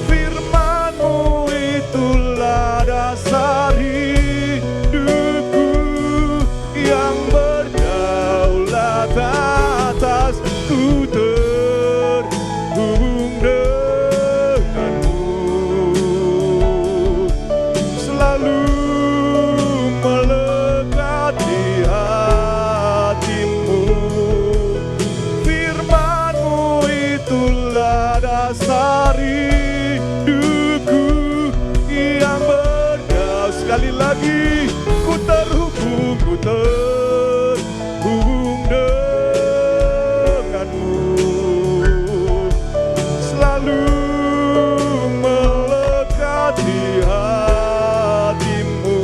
Speaker 3: Firman-Mu itulah dasar hidupku yang berdaulat atasku, terhubung denganmu. Selalu melekat di hatimu. Firman-Mu itulah dasar hidupku yang berdaulat. Sekali lagi, ku terhubung denganmu. Selalu melekat di hatimu.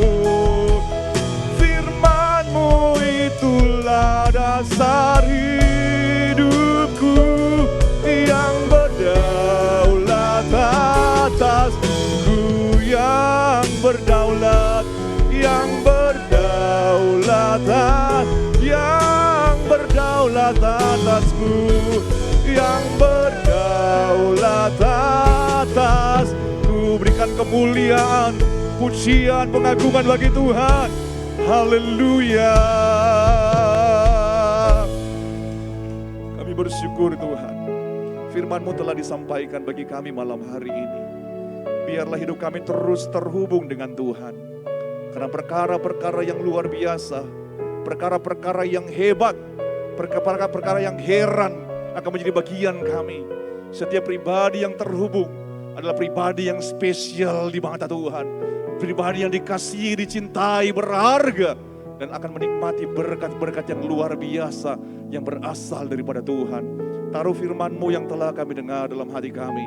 Speaker 3: Firman-Mu itulah dasar hidupku yang berdaulat atasku, yang berdaulat, yang berdaulat, yang berdaulat atasku, yang berdaulat atasku. Berikan kemuliaan, pujian, pengagungan bagi Tuhan. Haleluya. Kami bersyukur Tuhan, firman-Mu telah disampaikan bagi kami malam hari ini. Biarlah hidup kami terus terhubung dengan Tuhan. Karena perkara-perkara yang luar biasa, perkara-perkara yang hebat, perkara-perkara yang heran akan menjadi bagian kami. Setiap pribadi yang terhubung adalah pribadi yang spesial di mata Tuhan. Pribadi yang dikasihi, dicintai, berharga, dan akan menikmati berkat-berkat yang luar biasa yang berasal daripada Tuhan. Taruh firman-Mu yang telah kami dengar dalam hati kami.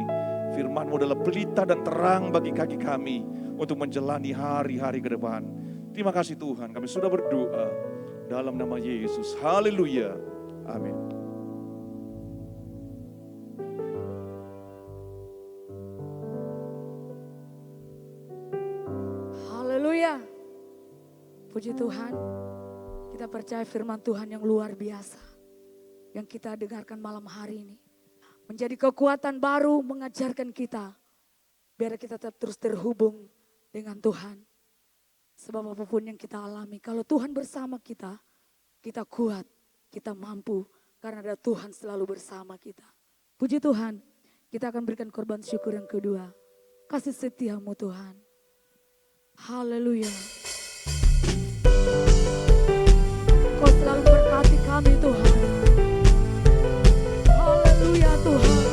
Speaker 3: Firman-Mu adalah pelita dan terang bagi kaki kami untuk menjalani hari-hari ke depan. Terima kasih Tuhan, kami sudah berdoa dalam nama Yesus. Haleluya. Amin.
Speaker 1: Haleluya. Puji Tuhan, kita percaya firman Tuhan yang luar biasa yang kita dengarkan malam hari ini menjadi kekuatan baru mengajarkan kita biar kita tetap terus terhubung dengan Tuhan. Sebab apapun yang kita alami, kalau Tuhan bersama kita, kita kuat, kita mampu karena ada Tuhan selalu bersama kita. Puji Tuhan, kita akan berikan korban syukur yang kedua. Kasih setia-Mu Tuhan. Haleluya. Kau selalu berkati kami Tuhan. Haleluya Tuhan.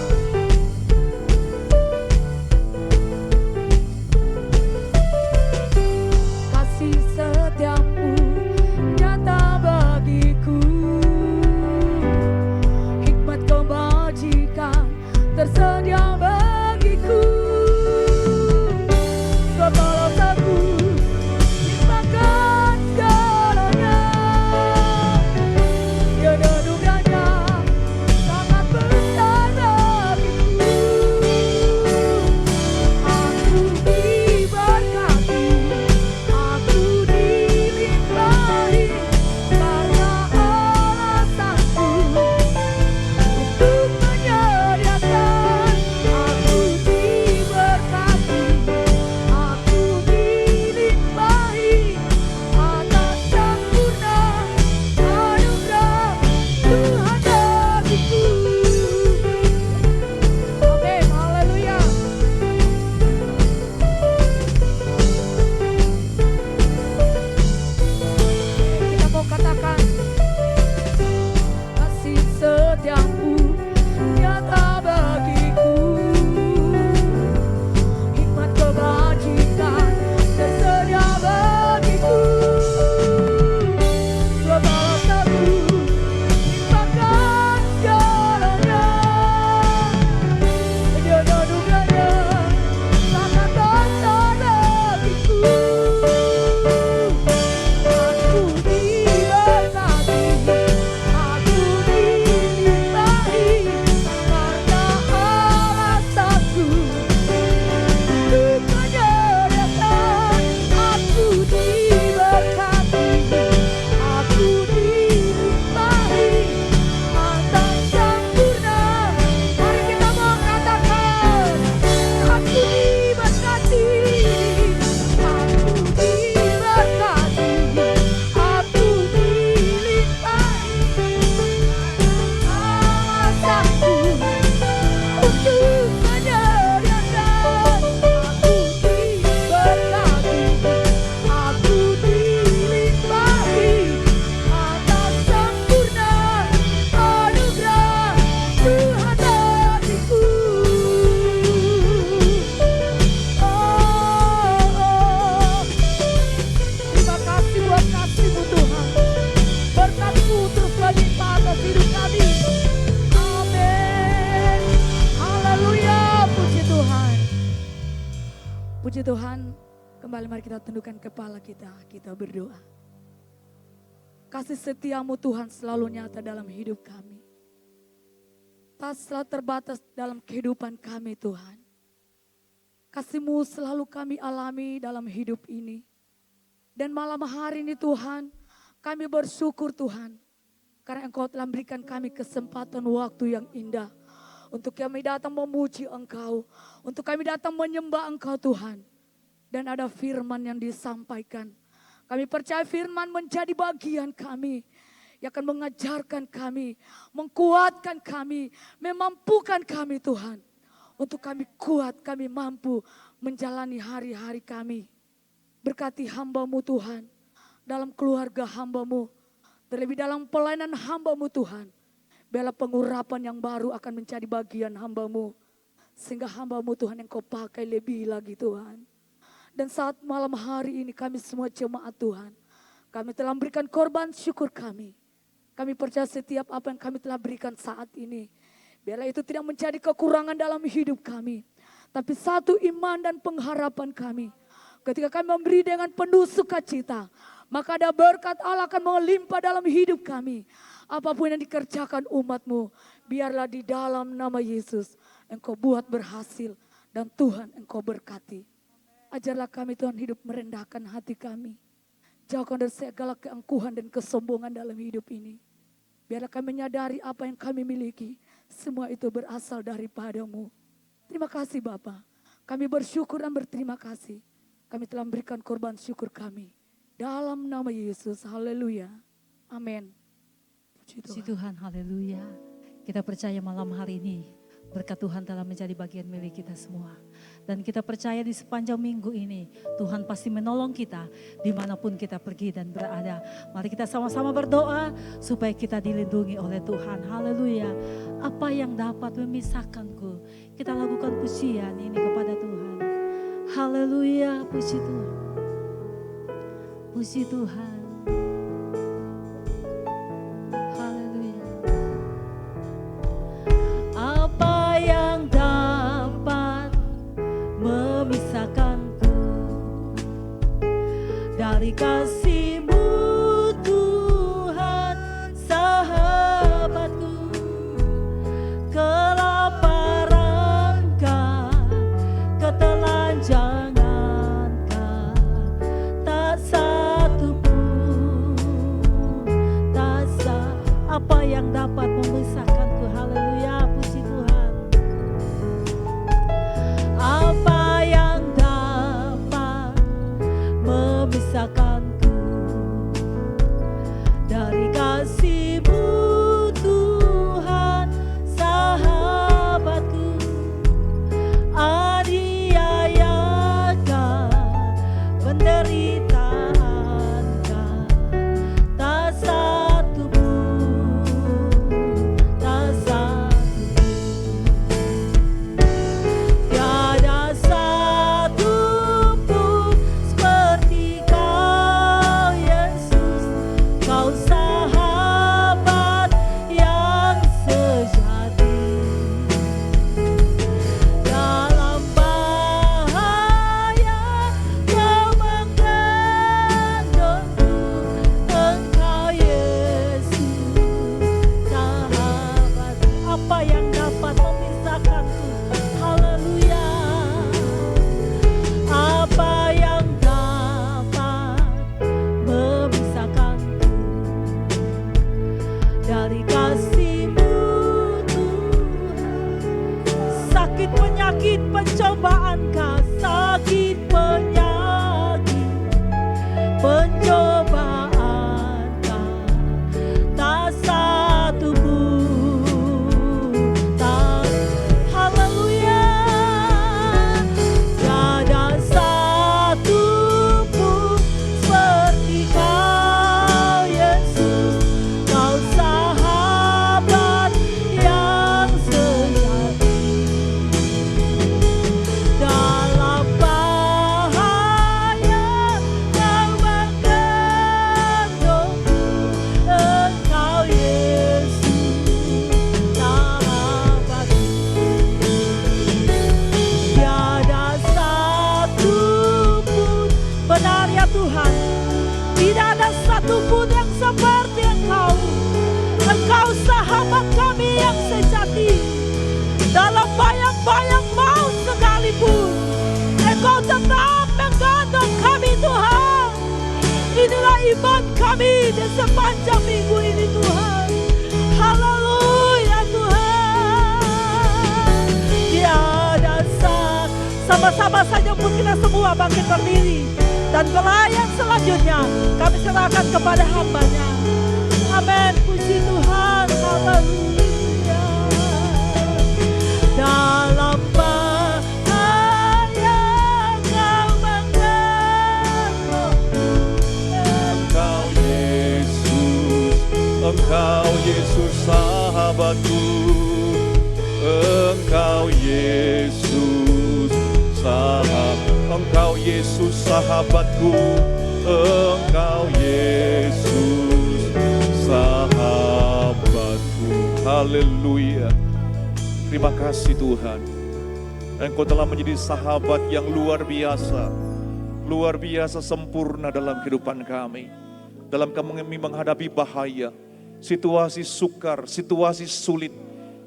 Speaker 1: Kasih setiamu nyata bagiku. Hikmat kebajikan tersedia bagiku. Sebab aku Puji Tuhan, kembali mari kita tundukkan kepala kita berdoa. Kasih setiamu Tuhan selalu nyata dalam hidup kami. Tak selalu terbatas dalam kehidupan kami Tuhan. Kasih-Mu selalu kami alami dalam hidup ini. Dan malam hari ini Tuhan, kami bersyukur Tuhan. Karena Engkau telah memberikan kami kesempatan waktu yang indah. Untuk kami datang memuji Engkau. Untuk kami datang menyembah Engkau Tuhan. Dan ada firman yang disampaikan. Kami percaya firman menjadi bagian kami. Yang akan mengajarkan kami, mengkuatkan kami, memampukan kami Tuhan. Untuk kami kuat, kami mampu menjalani hari-hari kami. Berkati hamba-Mu Tuhan, dalam keluarga hamba-Mu, terlebih dalam pelayanan hamba-Mu Tuhan. Biarlah pengurapan yang baru akan menjadi bagian hamba-Mu. Sehingga hamba-Mu Tuhan yang Kau pakai lebih lagi Tuhan. Dan saat malam hari ini kami semua jemaat Tuhan, kami telah memberikan korban syukur kami. Kami percaya setiap apa yang kami telah berikan saat ini, biarlah itu tidak menjadi kekurangan dalam hidup kami. Tapi satu iman dan pengharapan kami. Ketika kami memberi dengan penuh sukacita, maka ada berkat Allah akan melimpah dalam hidup kami. Apapun yang dikerjakan umat-Mu, biarlah di dalam nama Yesus Engkau buat berhasil. Dan Tuhan Engkau berkati. Ajarlah kami Tuhan hidup merendahkan hati kami. Jauhkan dari segala keangkuhan dan kesombongan dalam hidup ini. Biarlah kami menyadari apa yang kami miliki. Semua itu berasal daripada-Mu. Terima kasih Bapa. Kami bersyukur dan berterima kasih. Kami telah memberikan korban syukur kami. Dalam nama Yesus. Haleluya. Amin.
Speaker 2: Puji Tuhan, haleluya. Kita percaya malam hari ini berkat Tuhan telah menjadi bagian milik kita semua. Dan kita percaya di sepanjang minggu ini Tuhan pasti menolong kita dimanapun kita pergi dan berada. Mari kita sama-sama berdoa supaya kita dilindungi oleh Tuhan. Haleluya. Apa yang dapat memisahkanku? Kita lakukan pujian ini kepada Tuhan. Haleluya, puji Tuhan. Puji Tuhan. Dari kasih-Mu Tuhan sahabatku, kelaparan-Kah, ketelanjangan-Kah, tak satu pun, apa yang dapat memisahkanku. Haleluya, puji Tuhan. Apa yang dapat memisahkanku dari kasih-Mu Tuhan sahabatku, aniayakah, penderitaanKah, tak satu pun, tak satu pun, tiada satu pun seperti Kau Yesus. Kau sahabat yang sejati, dalam bahaya Kau menggendongku. Engkau Yesus sahabat. Apa yang dapat memisahkanku? Haleluya. Apa yang dapat memisahkanku dari kasih-Mu Tuhan? Sakit penyakit pencobaan-Kah, sakit penyakit pencobaan-Kah, tak satu pun, tak. Haleluya. Tiada satu pun seperti Kau Yesus. Kau sahabat kami di sepanjang minggu ini Tuhan. Haleluya Tuhan. Tiada saat, sama-sama saja pun kita semua bangkit berdiri. Dan pelayan selanjutnya kami serahkan kepada hamba-Nya. Amin, puji Tuhan, haleluya. Dalam bahaya Kau
Speaker 3: Engkau Yesus sahabatku, Engkau Yesus Engkau Yesus sahabatku, Engkau Yesus sahabatku. Haleluya. Terima kasih Tuhan. Engkau telah menjadi sahabat yang luar biasa sempurna dalam kehidupan kami. Dalam kami menghadapi bahaya, situasi sukar, situasi sulit,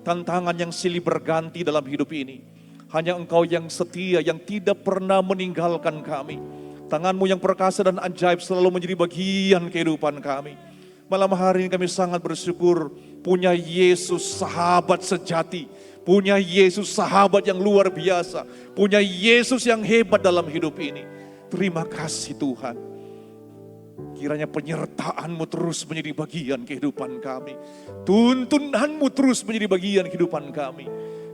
Speaker 3: tantangan yang silih berganti dalam hidup ini. Hanya Engkau yang setia, yang tidak pernah meninggalkan kami. Tangan-Mu yang perkasa dan ajaib selalu menjadi bagian kehidupan kami. Malam hari ini kami sangat bersyukur punya Yesus sahabat sejati. Punya Yesus sahabat yang luar biasa. Punya Yesus yang hebat dalam hidup ini. Terima kasih Tuhan. Kiranya penyertaan-Mu terus menjadi bagian kehidupan kami. Tuntunan-Mu terus menjadi bagian kehidupan kami.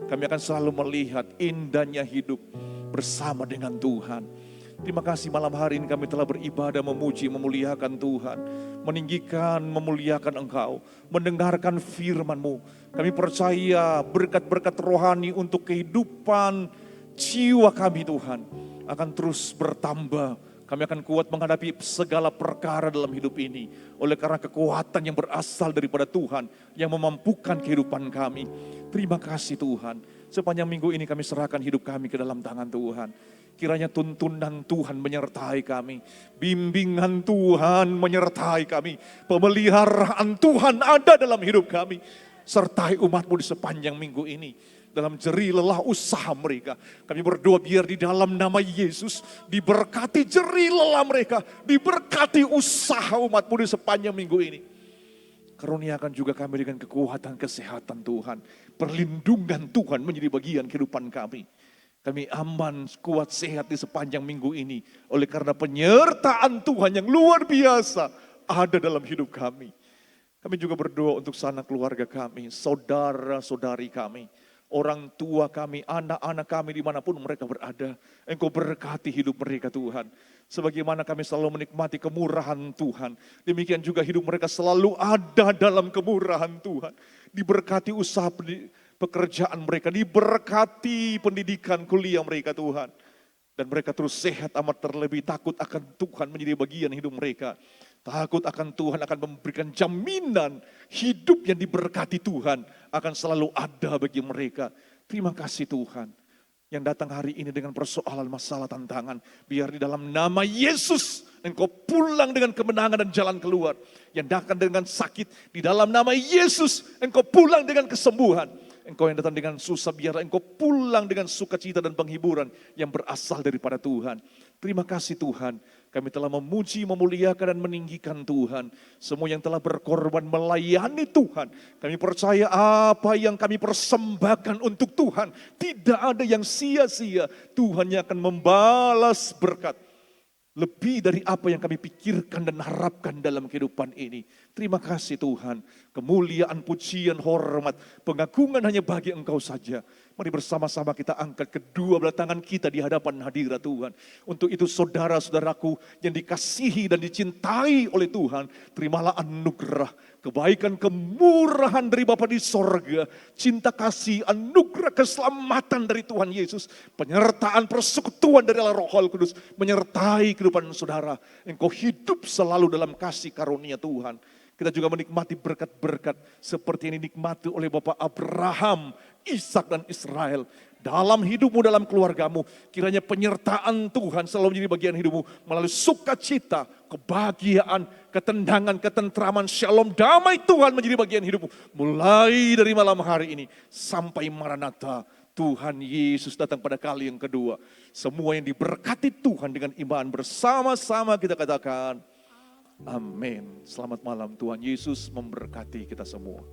Speaker 3: Kami akan selalu melihat indahnya hidup bersama dengan Tuhan. Terima kasih malam hari ini kami telah beribadah, memuji, memuliakan Tuhan. Meninggikan, memuliakan Engkau. Mendengarkan firman-Mu. Kami percaya berkat-berkat rohani untuk kehidupan jiwa kami Tuhan akan terus bertambah. Kami akan kuat menghadapi segala perkara dalam hidup ini. Oleh karena kekuatan yang berasal daripada Tuhan yang memampukan kehidupan kami. Terima kasih Tuhan. Sepanjang minggu ini kami serahkan hidup kami ke dalam tangan Tuhan. Kiranya tuntunan Tuhan menyertai kami. Bimbingan Tuhan menyertai kami. Pemeliharaan Tuhan ada dalam hidup kami. Sertai umat-Mu di sepanjang minggu ini. Dalam jerih lelah usaha mereka. Kami berdoa biar di dalam nama Yesus diberkati jerih lelah mereka. Diberkati usaha umat-Mu di sepanjang minggu ini. Karuniakan juga kami dengan kekuatan kesehatan Tuhan. Perlindungan Tuhan menjadi bagian kehidupan kami. Kami aman, kuat, sehat di sepanjang minggu ini. Oleh karena penyertaan Tuhan yang luar biasa ada dalam hidup kami. Kami juga berdoa untuk sanak keluarga kami, saudara-saudari kami. Orang tua kami, anak-anak kami dimanapun mereka berada. Engkau berkati hidup mereka Tuhan. Sebagaimana kami selalu menikmati kemurahan Tuhan. Demikian juga hidup mereka selalu ada dalam kemurahan Tuhan. Diberkati usaha pekerjaan mereka. Diberkati pendidikan kuliah mereka Tuhan. Dan mereka terus sehat amat terlebih takut akan Tuhan menjadi bagian hidup mereka. Takut akan Tuhan akan memberikan jaminan hidup yang diberkati Tuhan akan selalu ada bagi mereka. Terima kasih Tuhan yang datang hari ini dengan persoalan masalah tantangan. Biar di dalam nama Yesus Engkau pulang dengan kemenangan dan jalan keluar. Yang datang dengan sakit di dalam nama Yesus Engkau pulang dengan kesembuhan. Engkau yang datang dengan susah biarlah Engkau pulang dengan sukacita dan penghiburan yang berasal daripada Tuhan. Terima kasih Tuhan. Kami telah memuji, memuliakan dan meninggikan Tuhan. Semua yang telah berkorban melayani Tuhan. Kami percaya apa yang kami persembahkan untuk Tuhan. Tidak ada yang sia-sia. Tuhan yang akan membalas berkat. Lebih dari apa yang kami pikirkan dan harapkan dalam kehidupan ini. Terima kasih Tuhan. Kemuliaan, pujian, hormat, pengagungan hanya bagi Engkau saja. Mari bersama-sama kita angkat kedua belah tangan kita di hadapan hadirat Tuhan. Untuk itu saudara-saudaraku yang dikasihi dan dicintai oleh Tuhan. Terimalah anugerah, kebaikan, kemurahan dari Bapa di sorga. Cinta kasih, anugerah, keselamatan dari Tuhan Yesus. Penyertaan, persekutuan dari Allah Roh Kudus. Menyertai kehidupan saudara. Engkau hidup selalu dalam kasih karunia Tuhan. Kita juga menikmati berkat-berkat seperti yang dinikmati oleh Bapak Abraham, Ishak dan Israel. Dalam hidupmu, dalam keluargamu, kiranya penyertaan Tuhan selalu menjadi bagian hidupmu. Melalui sukacita, kebahagiaan, ketenangan, ketentraman, shalom, damai Tuhan menjadi bagian hidupmu. Mulai dari malam hari ini sampai Maranatha. Tuhan Yesus datang pada kali yang kedua. Semua yang diberkati Tuhan dengan iman bersama-sama kita katakan, Amin. Selamat malam, Tuhan Yesus memberkati kita semua.